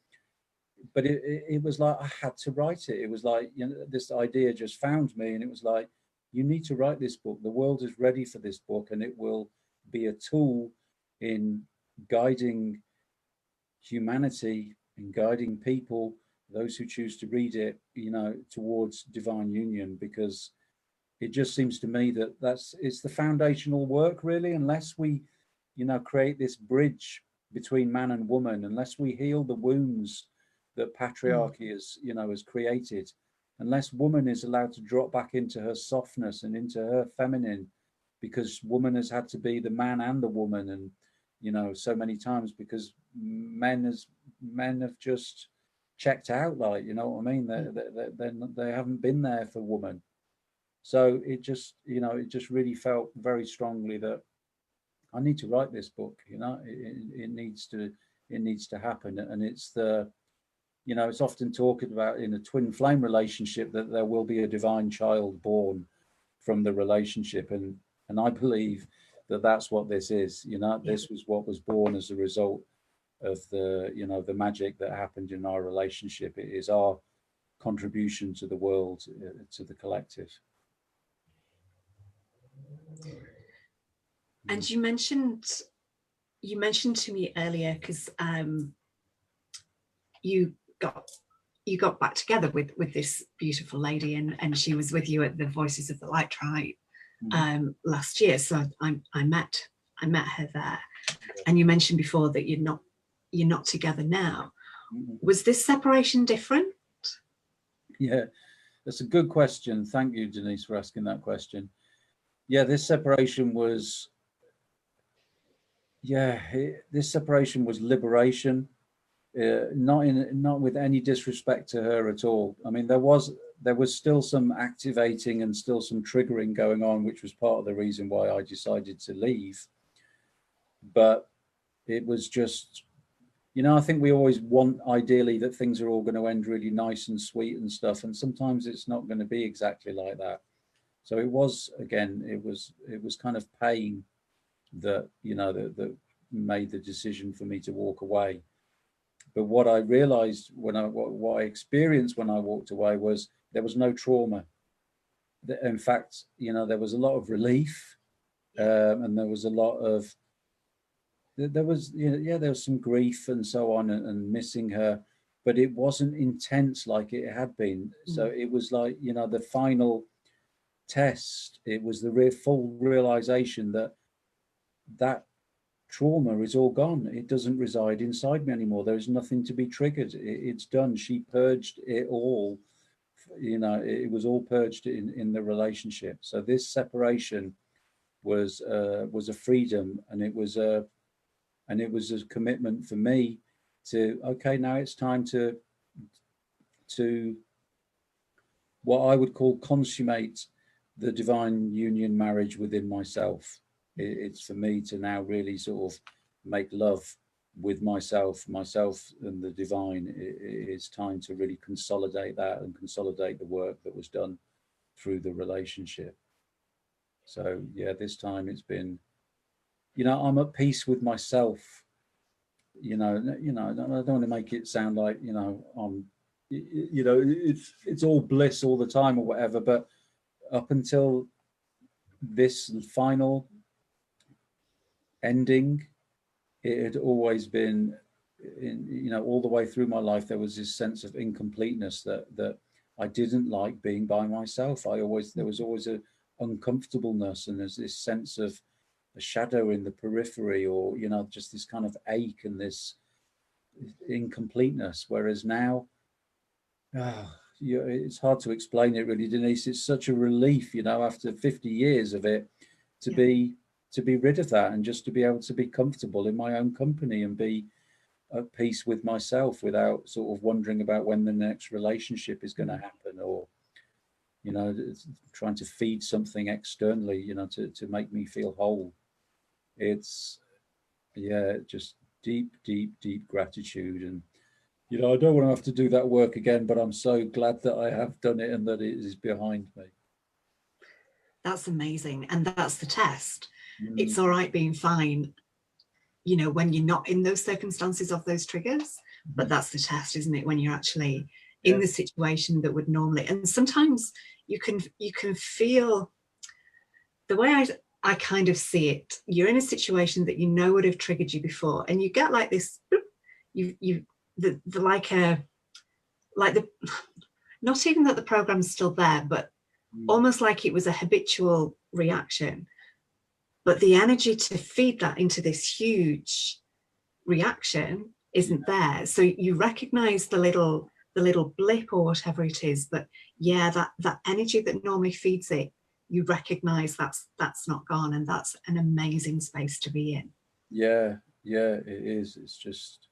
but it was like I had to write it. It was like, you know, this idea just found me, and it was like, you need to write this book. The world is ready for this book, and it will be a tool in guiding humanity, in guiding people, those who choose to read it, you know, towards divine union. Because it just seems to me that it's the foundational work, really. Unless we, create this bridge between man and woman, unless we heal the wounds that patriarchy has created, unless woman is allowed to drop back into her softness and into her feminine, because woman has had to be the man and the woman, and so many times because men have just checked out, like, you know what I mean, they haven't been there for woman. So it just really felt very strongly that I need to write this book. It needs to happen. And it's it's often talked about in a twin flame relationship that there will be a divine child born from the relationship, and I believe that that's what this is. This was what was born as a result of the magic that happened in our relationship. It is our contribution to the world, to the collective. And you mentioned to me earlier, because you got back together with this beautiful lady, and she was with you at the Voices of the Light Tribe last year. So I met her there, and you mentioned before that you're not together now. Was this separation different? Yeah, that's a good question. Thank you, Denise, for asking that question. Yeah, this separation was liberation. Not with any disrespect to her at all. I mean, there was still some activating and still some triggering going on, which was part of the reason why I decided to leave. But it was just, I think we always want, ideally, that things are all going to end really nice and sweet and stuff, and sometimes it's not going to be exactly like that. So it was kind of pain that that made the decision for me to walk away. But what I realized what I experienced when I walked away was there was no trauma. In fact, there was a lot of relief, and there was a lot of there was some grief and so on, and missing her, but it wasn't intense like it had been. So it was like the final test. It was the full realization that trauma is all gone. It doesn't reside inside me anymore. There's nothing to be triggered. It's done. She purged it all. It was all purged in the relationship. So this separation was a freedom, and it was a commitment for me to, okay, now it's time to what I would call consummate the divine union marriage within myself. It's for me to now really sort of make love with myself and the divine. It's time to really consolidate that and consolidate the work that was done through the relationship. So yeah, this time it's been, I'm at peace with myself. I don't want to make it sound like, I'm, it's all bliss all the time or whatever, but up until this final ending, it had always been, all the way through my life, there was this sense of incompleteness that I didn't like being by myself. There was always a uncomfortableness, and there's this sense of a shadow in the periphery, or just this kind of ache and this incompleteness. Whereas now, it's hard to explain it really, Denise. It's such a relief, after 50 years of it, to be rid of that, and just to be able to be comfortable in my own company and be at peace with myself without sort of wondering about when the next relationship is going to happen, or trying to feed something externally to make me feel whole. It's just deep gratitude. And I don't want to have to do that work again, but I'm so glad that I have done it and that it is behind me. That's amazing. And that's the test. It's all right being fine, when you're not in those circumstances of those triggers, but that's the test, isn't it? When you're actually in the situation that would normally, and sometimes you can feel, the way I kind of see it, you're in a situation that would have triggered you before, and you get like this, not even that the program's still there, but almost like it was a habitual reaction. But the energy to feed that into this huge reaction isn't there. So you recognize the little blip or whatever it is, but yeah, that energy that normally feeds it, you recognize that's not gone, and that's an amazing space to be in. Yeah, it is. It's just,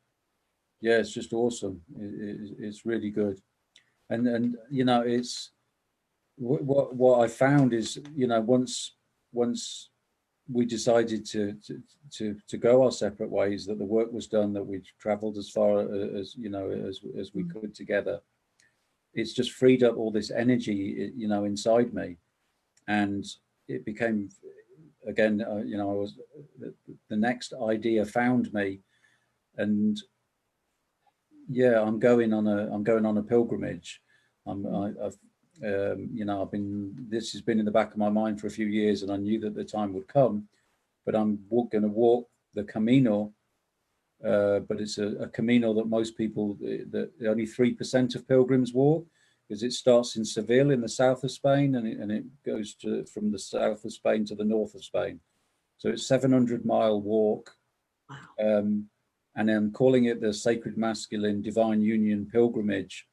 yeah, it's just awesome. It's really good. And you know, it's what I found is, you know, once we decided to go our separate ways, that the work was done, that we'd traveled as far as, you know, as we could together, it's just freed up all this energy, you know, inside me. And it became, again, you know, I was, the next idea found me. And yeah, I'm going on a pilgrimage. I've you know, this has been in the back of my mind for a few years, and I knew that the time would come. But I'm going to walk the Camino, but it's a Camino that most people, that only 3% of pilgrims walk, because it starts in Seville in the south of Spain, and it goes from the south of Spain to the north of Spain. So it's 700-mile walk. Wow. And I'm calling it the Sacred Masculine Divine Union Pilgrimage,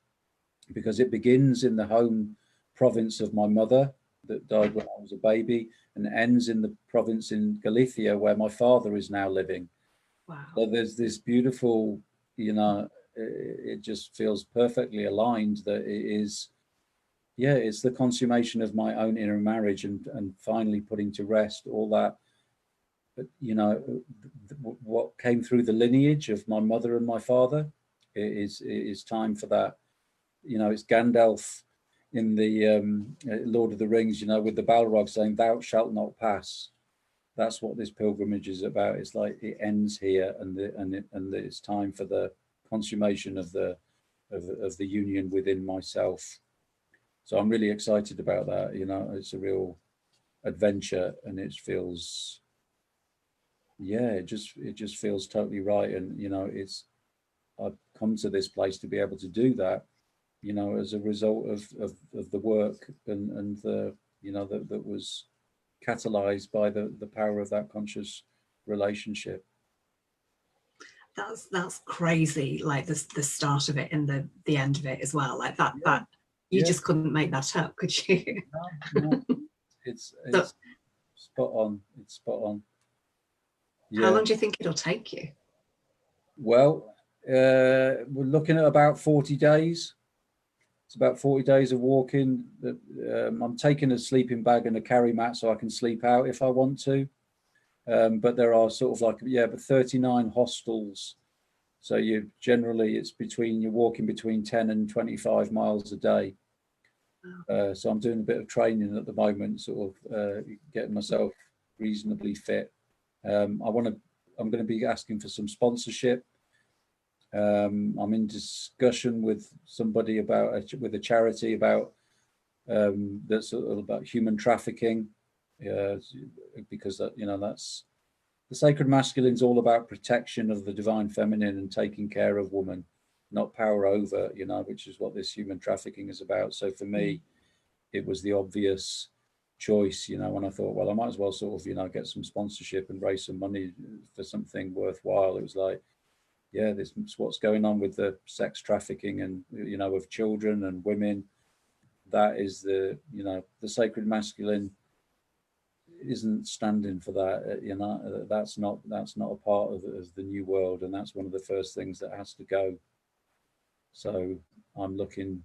because it begins in the home province of my mother that died when I was a baby, and ends in the province in Galicia where my father is now living. Wow. So there's this beautiful, you know, it just feels perfectly aligned that it is, yeah, it's the consummation of my own inner marriage, and finally putting to rest all that. But, you know, what came through the lineage of my mother and my father, it is time for that. You know, it's Gandalf in the Lord of the Rings, you know, with the Balrog saying, "Thou shalt not pass." That's what this pilgrimage is about. It's like it ends here, and it's time for the consummation of the union within myself. So I'm really excited about that. You know, it's a real adventure, and it feels, yeah, it just feels totally right. And you know, I've come to this place to be able to do that, you know, as a result of the work and the, you know, that was catalyzed by the power of that conscious relationship. That's crazy, like the start of it and the end of it as well, like that. Yeah, You just couldn't make that up, could you? No. It's So, spot on. It's spot on. how Yeah. long do you think it'll take you? Well, we're looking at about 40 days. It's about 40 days of walking. I'm taking a sleeping bag and a carry mat so I can sleep out if I want to. But there are sort of like, yeah, but 39 hostels. So you're walking between 10 and 25 miles a day. So I'm doing a bit of training at the moment, sort of getting myself reasonably fit. I'm going to be asking for some sponsorship. I'm in discussion with somebody with a charity about that's about human trafficking, because that, you know, that's the sacred masculine is all about protection of the divine feminine and taking care of woman, not power over, you know, which is what this human trafficking is about. So for me, it was the obvious choice, you know, when I thought, well, I might as well sort of, you know, get some sponsorship and raise some money for something worthwhile. It was like, yeah, this is what's going on with the sex trafficking and, you know, of children and women. That is the, you know, the sacred masculine isn't standing for that. You know, that's not a part of the new world, and that's one of the first things that has to go. So I'm looking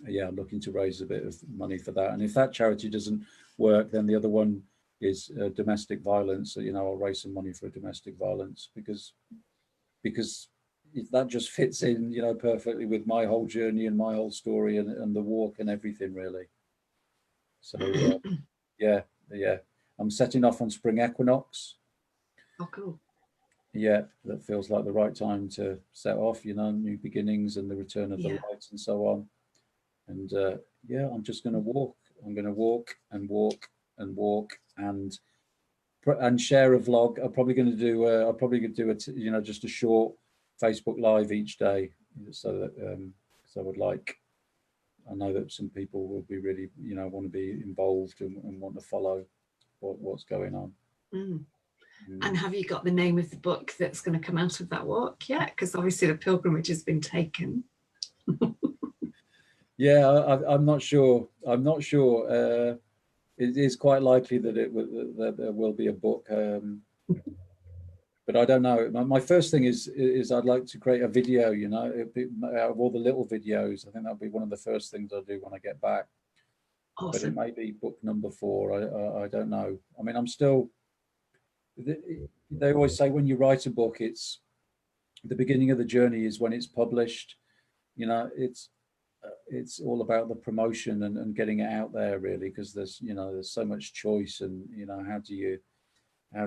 to raise a bit of money for that. And if that charity doesn't work, then the other one is domestic violence. So, you know, I'll raise some money for domestic violence, because that just fits in, you know, perfectly with my whole journey and my whole story and the walk and everything, really. So yeah, I'm setting off on spring equinox. Oh, cool. Yeah, that feels like the right time to set off, you know, new beginnings and the return of the light and so on. And yeah, I'm just going to walk. I'm going to walk and walk and walk and share a vlog. I'm probably going to do you know, just a short Facebook Live each day, so that so I would like I know that some people will be really, want to be involved and want to follow what's going on. And have you got the name of the book that's going to come out of that walk yet? Because obviously the pilgrimage has been taken. Yeah, I'm not sure. I'm not sure. It is quite likely that that there will be a book, but I don't know. My first thing is I'd like to create a video. Out of all the little videos, I think that'll be one of the first things I'll do when I get back. Awesome. But it may be book number 4. I don't know. I mean, I'm still. They always say when you write a book, it's the beginning of the journey is when it's published. It's all about the promotion and getting it out there, really, because there's so much choice, and how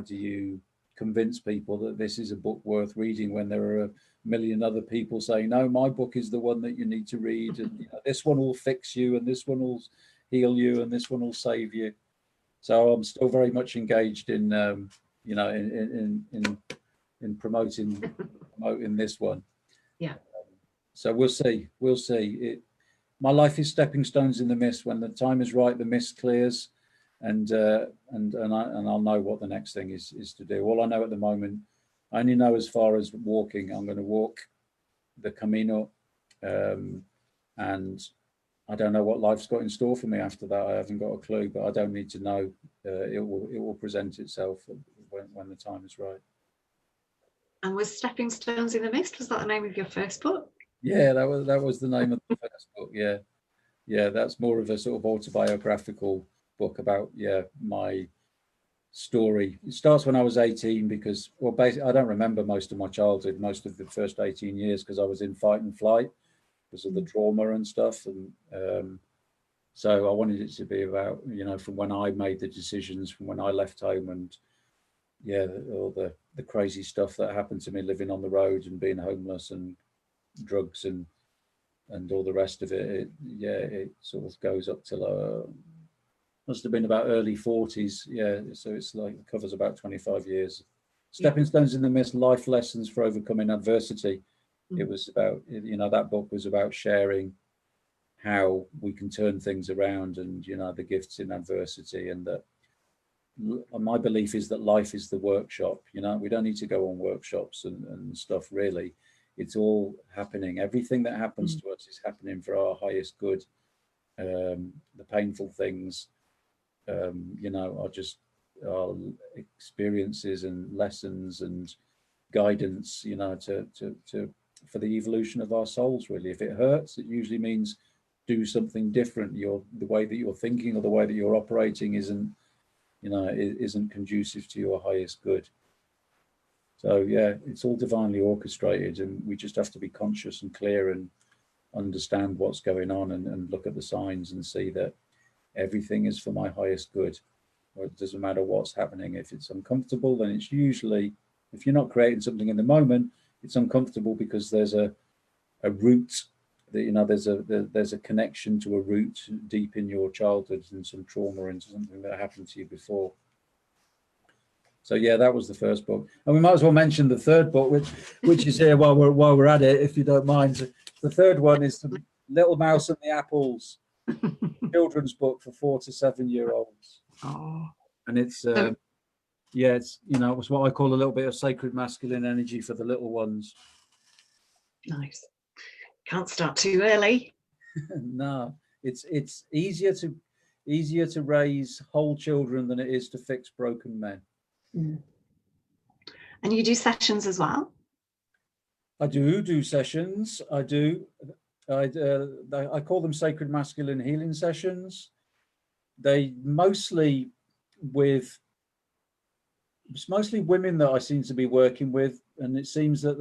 do you convince people that this is a book worth reading when there are a million other people saying, no, my book is the one that you need to read, and this one will fix you, and this one will heal you, and this one will save you. So I'm still very much engaged in in promoting this one. Yeah. So we'll see. My life is stepping stones in the mist. When the time is right, the mist clears, and I'll know what the next thing is to do. All I know at the moment, I only know as far as walking. I'm going to walk the Camino, and I don't know what life's got in store for me after that. I haven't got a clue, but I don't need to know. It will present itself when the time is right. And was Stepping Stones in the Mist, was that the name of your first book? Yeah, that was the name of the first book. Yeah, that's more of a sort of autobiographical book about my story. It starts when I was 18 because, well, basically I don't remember most of my childhood, most of the first 18 years, because I was in fight and flight because of the trauma and stuff, and so I wanted it to be about from when I made the decisions, from when I left home, and all the crazy stuff that happened to me living on the road and being homeless and drugs and all the rest of it. It sort of goes up till must have been about early 40s. So it's like it covers about 25 years. Stepping Stones in the Mist: Life Lessons for Overcoming Adversity. It was about, that book was about sharing how we can turn things around, and the gifts in adversity, and that my belief is that life is the workshop. We don't need to go on workshops and stuff, really. It's all happening. Everything that happens to us is happening for our highest good. The painful things, are just our experiences and lessons and guidance, for the evolution of our souls, really. If it hurts, it usually means do something different. The way that you're thinking or the way that you're operating isn't conducive to your highest good. So it's all divinely orchestrated, and we just have to be conscious and clear and understand what's going on, and look at the signs and see that everything is for my highest good. Or it doesn't matter what's happening. If it's uncomfortable, then it's usually, if you're not creating something in the moment, it's uncomfortable because there's a root that there's a connection to a root deep in your childhood and some trauma into something that happened to you before. So that was the first book, and we might as well mention the third book, which is here while we're at it, if you don't mind. So the third one is The Little Mouse and the Apples, children's book for 4 to 7 year olds. Oh, and it's it's what I call a little bit of sacred masculine energy for the little ones. Nice. Can't start too early. No, it's easier to raise whole children than it is to fix broken men. And you do sessions as well? I do sessions. I do. I call them sacred masculine healing sessions. It's mostly women that I seem to be working with, and it seems that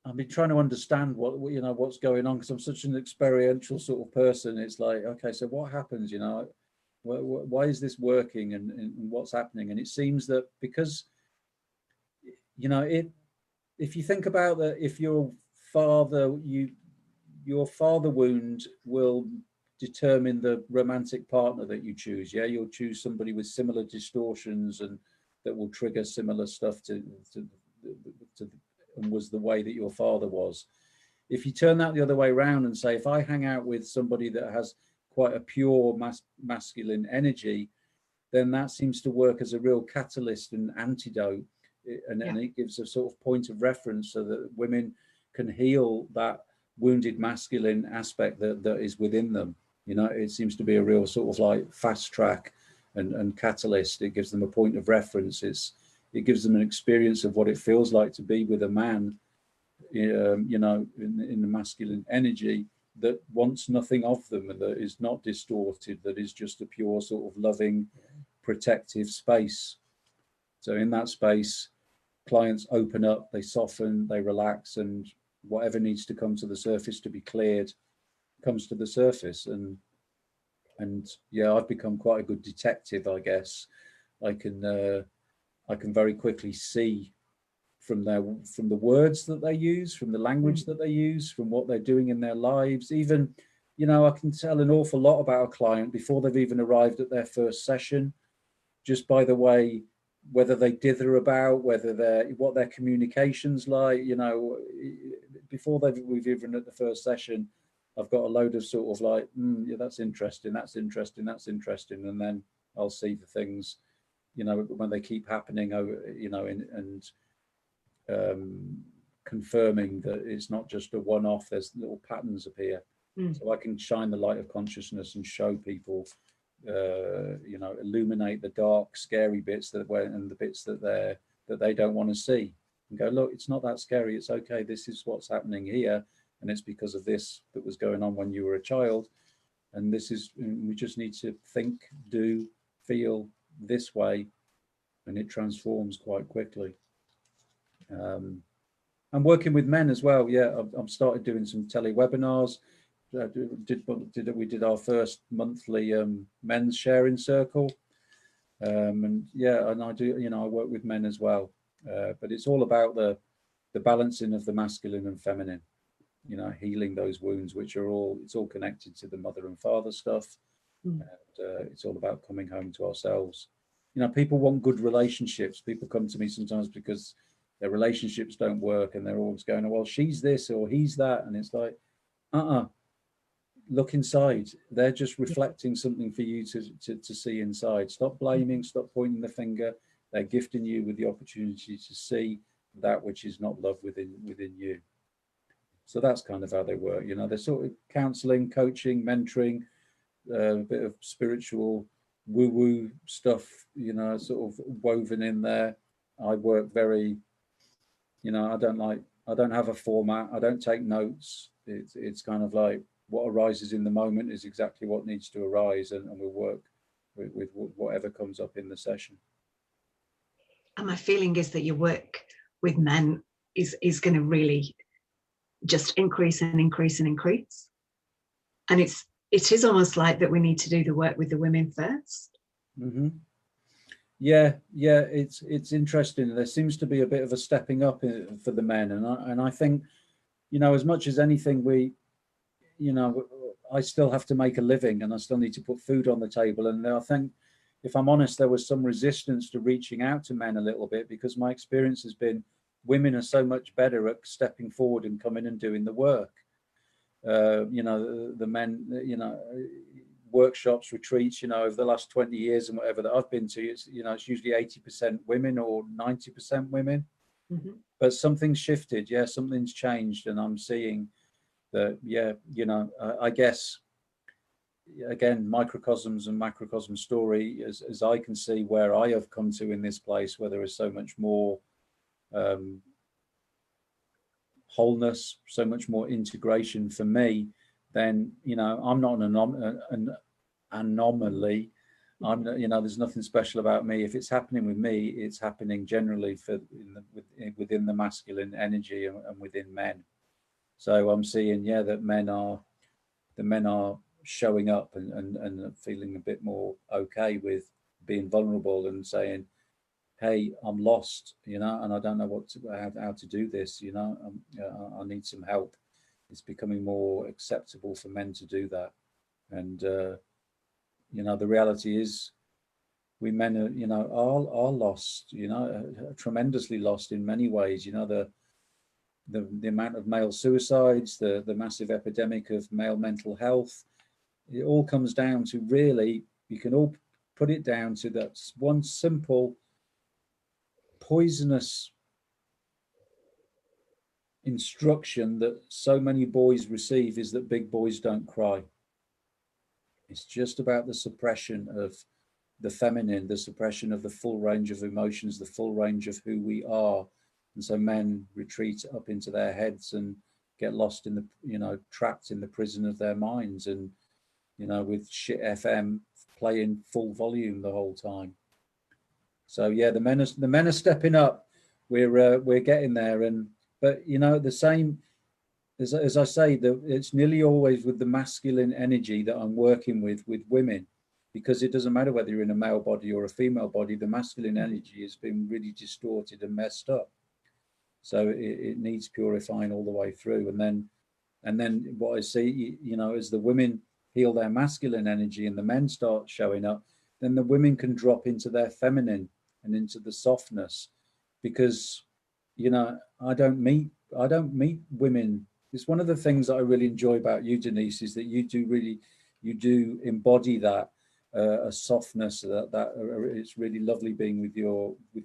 I've been trying to understand what's going on, because I'm such an experiential sort of person. It's like, okay, so what happens? Why is this working, and what's happening? And it seems that because if you think about that, if your father wound will determine the romantic partner that you choose. You'll choose somebody with similar distortions and that will trigger similar stuff to and was the way that your father was. If you turn that the other way around and say, if I hang out with somebody that has quite a pure masculine energy, then that seems to work as a real catalyst and antidote. And it gives a sort of point of reference so that women can heal that wounded masculine aspect that is within them. You know, it seems to be a real sort of like fast track and catalyst. It gives them a point of reference. It gives them an experience of what it feels like to be with a man, you know, in the masculine energy that wants nothing of them and that is not distorted, that is just a pure sort of loving, protective space. So in that space, clients open up, they soften, they relax, and whatever needs to come to the surface to be cleared comes to the surface. And yeah, I've become quite a good detective, I guess. I can very quickly see from the words that they use, from the language that they use, from what they're doing in their lives. Even, you know, I can tell an awful lot about a client before they've even arrived at their first session, just by the way, whether they dither about, what their communication's like. You know, before we've even at the first session, I've got a load of sort of like, yeah, that's interesting, and then I'll see the things, you know, when they keep happening, you know, and confirming that it's not just a one-off. There's little patterns appear, so I can shine the light of consciousness and show people, you know, illuminate the dark, scary bits and the bits that they don't want to see, and go, look, it's not that scary. It's okay. This is what's happening here, and it's because of this that was going on when you were a child, and we just need to think, do, feel this way, and it transforms quite quickly. I'm working with men as well. Yeah, I've started doing some tele-webinars. We did our first monthly men's sharing circle, and yeah, and I do, you know, I work with men as well, but it's all about the balancing of the masculine and feminine, you know, healing those wounds, which are it's all connected to the mother and father stuff, and it's all about coming home to ourselves. You know, people want good relationships. People come to me sometimes because their relationships don't work, and they're always going, well, she's this or he's that, and it's like, look inside. They're just reflecting something for you to see inside. Stop blaming, stop pointing the finger. They're gifting you with the opportunity to see that which is not love within you. So that's kind of how they work. You know, they're sort of counseling, coaching, mentoring, a bit of spiritual woo-woo stuff, you know, sort of woven in there. I work very, you know, I don't have a format. I don't take notes. It's kind of like what arises in the moment is exactly what needs to arise, and we'll work with whatever comes up in the session. And my feeling is that your work with men is going to really just increase and increase and increase. And it is almost like that we need to do the work with the women first. Yeah, it's interesting. There seems to be a bit of a stepping up for the men, and I think, you know, as much as anything, you know, I still have to make a living, and I still need to put food on the table. And I think, if I'm honest, there was some resistance to reaching out to men a little bit, because my experience has been women are so much better at stepping forward and coming and doing the work. You know, the men, you know, workshops, retreats, you know, over the last 20 years and whatever that I've been to, it's, you know, it's usually 80% women or 90% women. But something's shifted. Yeah, something's changed, and I'm seeing that. Yeah, you know, I guess again, microcosms and macrocosm story, as I can see where I have come to in this place, where there is so much more wholeness, so much more integration for me, then, you know, I'm not an anomaly. You know, there's nothing special about me. If it's happening with me, it's happening generally within the masculine energy and within men. So I'm seeing, yeah, that the men are showing up and feeling a bit more okay with being vulnerable and saying, hey, I'm lost, you know, and I don't know how to do this, you know, I need some help. It's becoming more acceptable for men to do that. And, you know, the reality is we men are, you know, are lost, you know, tremendously lost in many ways. You know, the amount of male suicides, the massive epidemic of male mental health. It all comes down to, really, you can all put it down to that one simple poisonous instruction that so many boys receive, is that big boys don't cry. It's just about the suppression of the feminine, the suppression of the full range of emotions, the full range of who we are. And so men retreat up into their heads and get lost in the, you know, trapped in the prison of their minds, and, you know, with shit FM playing full volume the whole time. So yeah, the men are stepping up. We're getting there, and but you know, the same as I say, it's nearly always with the masculine energy that I'm working with women, because it doesn't matter whether you're in a male body or a female body, the masculine energy has been really distorted and messed up. So it needs purifying all the way through. And then what I see, you know, as the women heal their masculine energy and the men start showing up, then the women can drop into their feminine and into the softness. Because, you know, I don't meet women. It's one of the things that I really enjoy about you, Denise, is that you do embody that a softness, that it's really lovely being with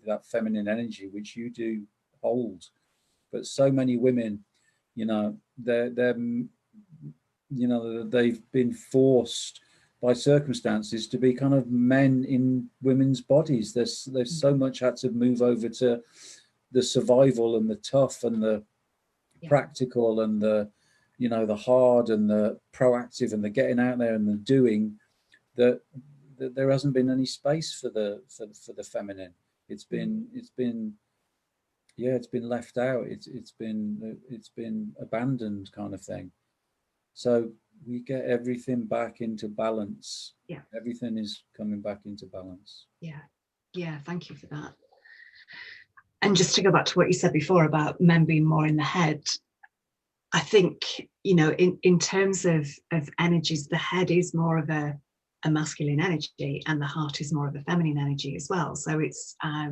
that feminine energy, which you do hold. But so many women, you know, they're you know, they've been forced by circumstances to be kind of men in women's bodies. There's so much had to move over to the survival and the tough and the practical and the, you know, the hard and the proactive and the getting out there and the doing, that there hasn't been any space for the feminine. It's been left out. It's been abandoned, kind of thing. So we get everything back into balance. Yeah, everything is coming back into balance. Yeah, thank you for that. And just to go back to what you said before about men being more in the head, I think, you know, in terms of energies, the head is more of a masculine energy and the heart is more of a feminine energy as well. So it's, I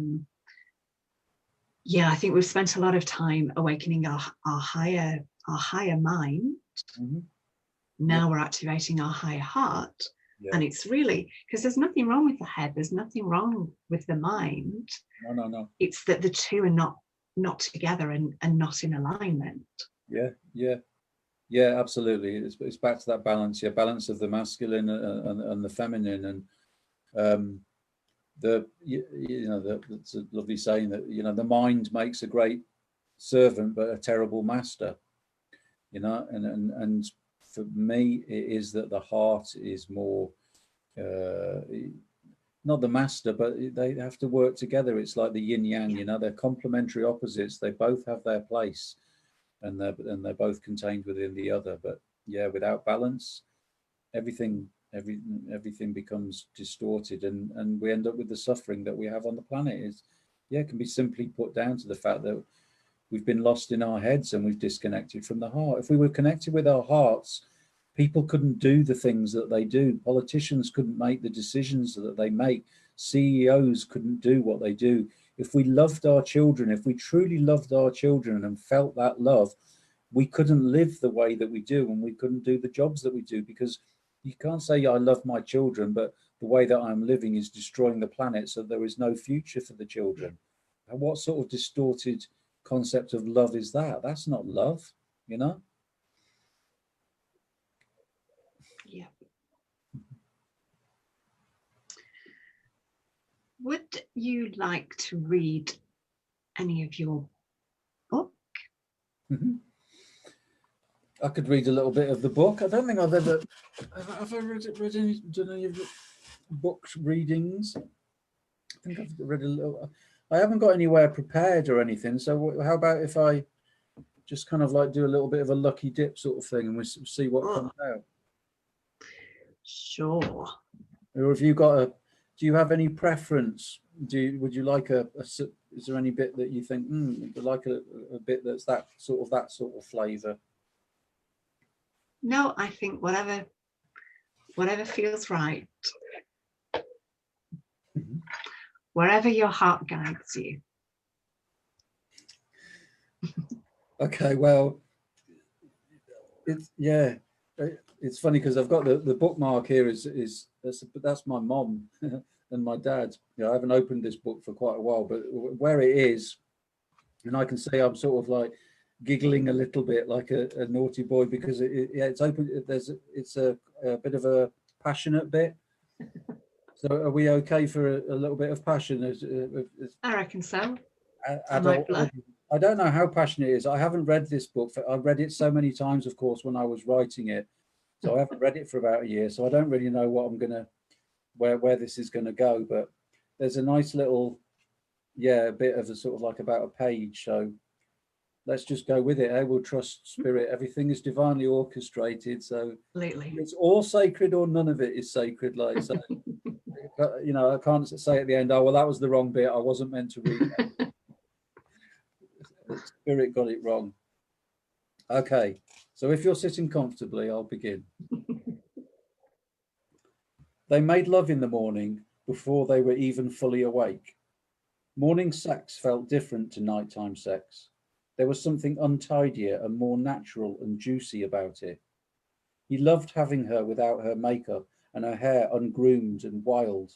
think we've spent a lot of time awakening our higher mind. Mm-hmm. Now we're activating our higher heart. Yeah. And it's really, because there's nothing wrong with the head, there's nothing wrong with the mind. No. It's that the two are not together and not in alignment. Yeah, absolutely. It's back to that balance. Balance of the masculine and the feminine. And it's a lovely saying that, you know, the mind makes a great servant but a terrible master. You know, and for me, it is that the heart is more, not the master, but they have to work together. It's like the yin yang. You know, they're complementary opposites. They both have their place, and they're both contained within the other. But yeah, without balance, everything becomes distorted, and we end up with the suffering that we have on the planet. It can be simply put down to the fact that we've been lost in our heads and we've disconnected from the heart. If we were connected with our hearts, people couldn't do the things that they do. Politicians couldn't make the decisions that they make. CEOs couldn't do what they do. If we loved our children, if we truly loved our children and felt that love, we couldn't live the way that we do, and we couldn't do the jobs that we do, because you can't say I love my children, but the way that I'm living is destroying the planet, so there is no future for the children. And what sort of distorted concept of love is that? That's not love, you know? Yeah. Would you like to read any of your book? Mm-hmm. I could read a little bit of the book. I don't think I've ever read any, done any of the books readings. I think I've read a little. I haven't got anywhere prepared or anything. So how about if I just kind of like do a little bit of a lucky dip sort of thing, and we see what comes out? Sure. Or have you got do you have any preference? Would you like is there any bit that you think, you'd like a bit that's that sort of flavour? No, I think whatever feels right. Mm-hmm. Wherever your heart guides you. Okay, well, it's funny because I've got the bookmark here that's my mom and my dad. I haven't opened this book for quite a while, but where it is, and I can say I'm sort of like giggling a little bit like a naughty boy because it's open. It's a bit of a passionate bit. So are we okay for a little bit of passion? I reckon so. Adult, I don't know how passionate it is. I haven't read this book. I've read it so many times, of course, when I was writing it. So I haven't read it for about a year. So I don't really know what I'm gonna where this is gonna go. But there's a nice little, a bit of a sort of like about a page. So let's just go with it. We'll trust spirit. Everything is divinely orchestrated. So Completely. it's all sacred or none of it is sacred. Like so, I can't say at the end, oh well, that was the wrong bit. I wasn't meant to read that. Spirit got it wrong. Okay, so if you're sitting comfortably, I'll begin. They made love in the morning before they were even fully awake. Morning sex felt different to nighttime sex. There was something untidier and more natural and juicy about it. He loved having her without her makeup and her hair ungroomed and wild.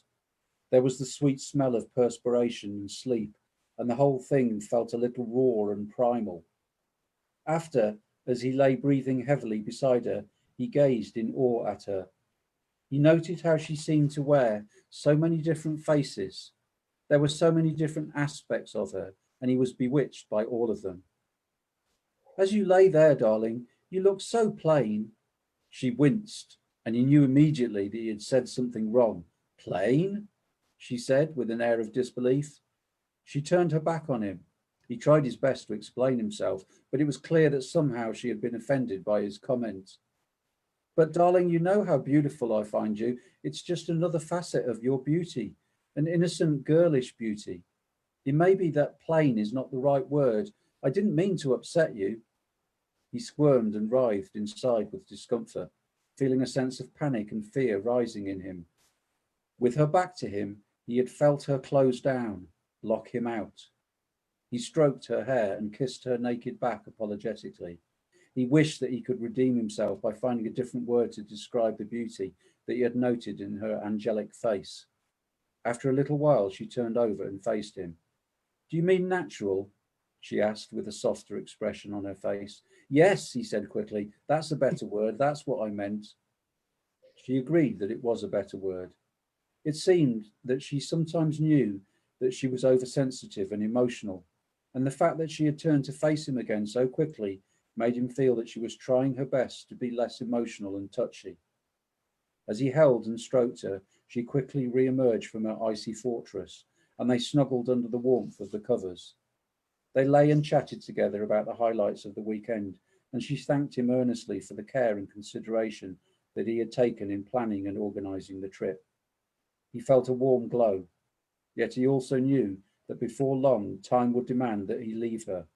There was the sweet smell of perspiration and sleep, and the whole thing felt a little raw and primal. After, as he lay breathing heavily beside her, he gazed in awe at her. He noted how she seemed to wear so many different faces. There were so many different aspects of her, and he was bewitched by all of them. As you lay there, darling, you look so plain. She winced, and he knew immediately that he had said something wrong. Plain? She said, with an air of disbelief. She turned her back on him. He tried his best to explain himself, but it was clear that somehow she had been offended by his comment. But darling, you know how beautiful I find you. It's just another facet of your beauty, an innocent, girlish beauty. It may be that plain is not the right word. I didn't mean to upset you. He squirmed and writhed inside with discomfort, feeling a sense of panic and fear rising in him. With her back to him, he had felt her close down, lock him out. He stroked her hair and kissed her naked back apologetically. He wished that he could redeem himself by finding a different word to describe the beauty that he had noted in her angelic face. After a little while, she turned over and faced him. Do you mean natural? She asked with a softer expression on her face. Yes, he said quickly. That's a better word. That's what I meant. She agreed that it was a better word. It seemed that she sometimes knew that she was oversensitive and emotional, and the fact that she had turned to face him again so quickly made him feel that she was trying her best to be less emotional and touchy. As he held and stroked her, she quickly re-emerged from her icy fortress, and they snuggled under the warmth of the covers. They lay and chatted together about the highlights of the weekend, and she thanked him earnestly for the care and consideration that he had taken in planning and organising the trip. He felt a warm glow, yet he also knew that before long time would demand that he leave her.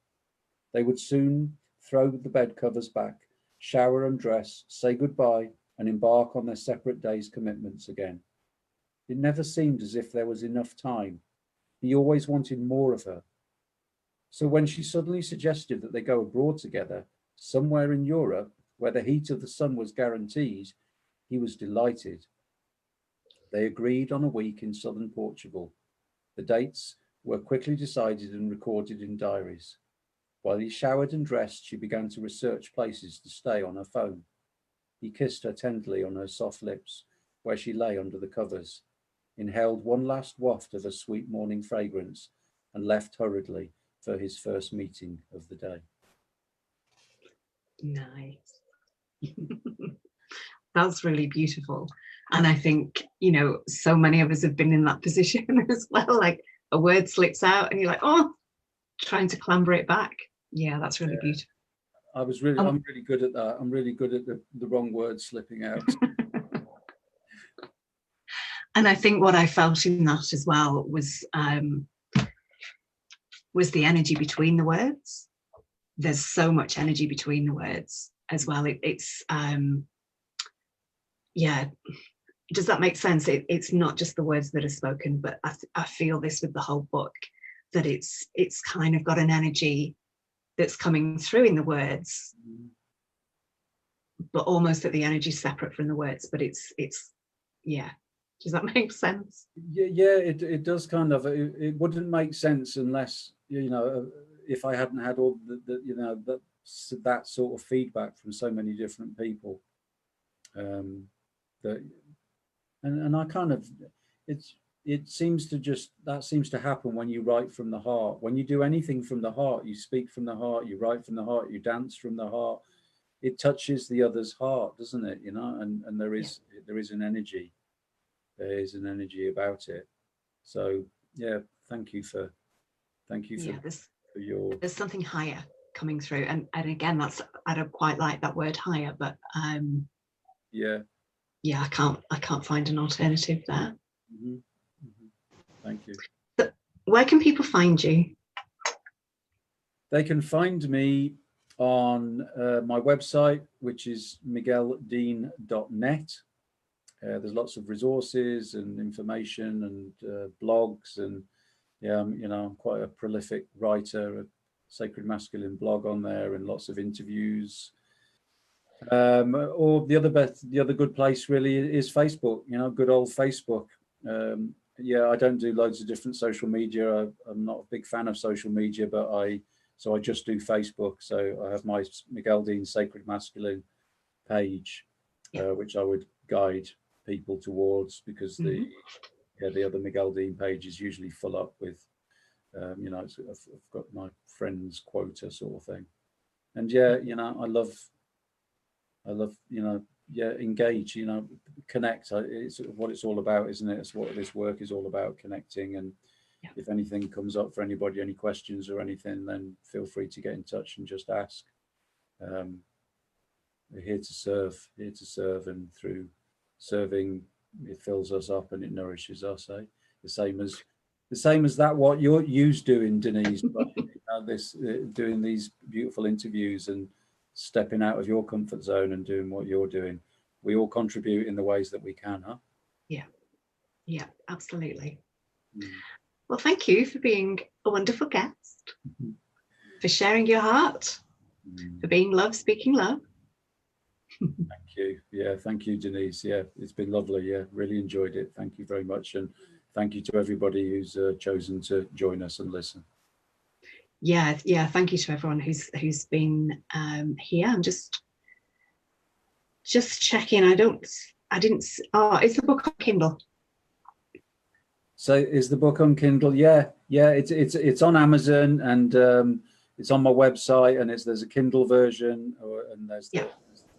They would soon throw the bed covers back, shower and dress, say goodbye, and embark on their separate days' commitments again. It never seemed as if there was enough time. He always wanted more of her. So when she suddenly suggested that they go abroad together, somewhere in Europe, where the heat of the sun was guaranteed, he was delighted. They agreed on a week in southern Portugal. The dates were quickly decided and recorded in diaries. While he showered and dressed, she began to research places to stay on her phone. He kissed her tenderly on her soft lips, where she lay under the covers, inhaled one last waft of a sweet morning fragrance, and left hurriedly for his first meeting of the day. Nice. That's really beautiful. And I think, so many of us have been in that position as well. Like a word slips out and you're like, oh, trying to clamber it back. Yeah, that's really beautiful. I'm really good at that. I'm really good at the wrong word slipping out. And I think what I felt in that as well was the energy between the words. There's so much energy between the words as well. It's does that make sense? It's not just the words that are spoken, but I feel this with the whole book, that it's kind of got an energy that's coming through in the words, but almost that the energy is separate from the words, but it's yeah. Does that make sense? Yeah, it does kind of. It wouldn't make sense unless, you know, if I hadn't had all the you know, that sort of feedback from so many different people. That and I kind of, it seems to just, that seems to happen when you write from the heart. When you do anything from the heart, you speak from the heart, you write from the heart, you dance from the heart. It touches the other's heart, doesn't it? You know, and there is an energy. There is an energy about it. So yeah, thank you for your. There's something higher coming through, and again, that's, I don't quite like that word higher, but Yeah, I can't find an alternative there. Thank you. So where can people find you? They can find me on my website, which is migueldean.net. There's lots of resources and information and blogs, and yeah, you know, I'm quite a prolific writer, a Sacred Masculine blog on there, and lots of interviews. Or the other good place really is Facebook. You know, good old Facebook. Yeah, I don't do loads of different social media. I'm not a big fan of social media, but I just do Facebook. So I have my Miguel Dean Sacred Masculine page, which I would guide people towards, because the other Miguel Dean page is usually full up with, you know, I've got my friends quota sort of thing. And yeah, you know, I love, you know, yeah, engage, you know, connect. It's what it's all about, isn't it? It's what this work is all about, connecting. And if anything comes up for anybody, any questions or anything, then feel free to get in touch and just ask. We're here to serve, and through serving, it fills us up and it nourishes us. The same as that what you're doing, Denise. But, you know, doing these beautiful interviews and stepping out of your comfort zone and doing what you're doing. We all contribute in the ways that we can, huh? Yeah, absolutely. Well, thank you for being a wonderful guest, for sharing your heart, for being love, speaking love. Thank you. Yeah, thank you, Denise. Yeah, it's been lovely. Yeah, really enjoyed it. Thank you very much. And thank you to everybody who's chosen to join us and listen. Yeah, thank you to everyone who's been here. I'm just checking. I didn't, is the book on Kindle? So is the book on Kindle? Yeah, it's on Amazon, and it's on my website, and there's a Kindle version, and there's the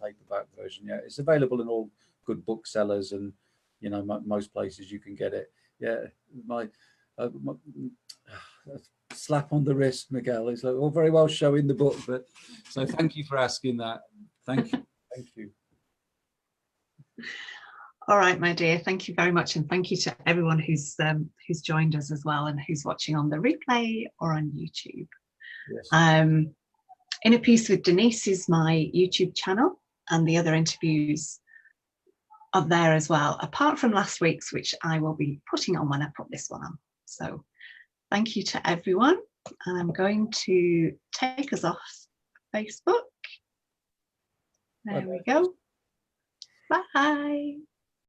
paperback version. Yeah, it's available in all good booksellers, and you know, most places you can get it. Yeah, my slap on the wrist, Miguel. It's like, all very well showing the book, but so thank you for asking that. Thank you. All right, my dear, thank you very much, and thank you to everyone who's joined us as well, and who's watching on the replay or on YouTube. Yes. Inner Peace with Denise is my YouTube channel, and the other interviews are there as well, apart from last week's, which I will be putting on when I put this one on. So thank you to everyone, and I'm going to take us off Facebook. There we go. Bye.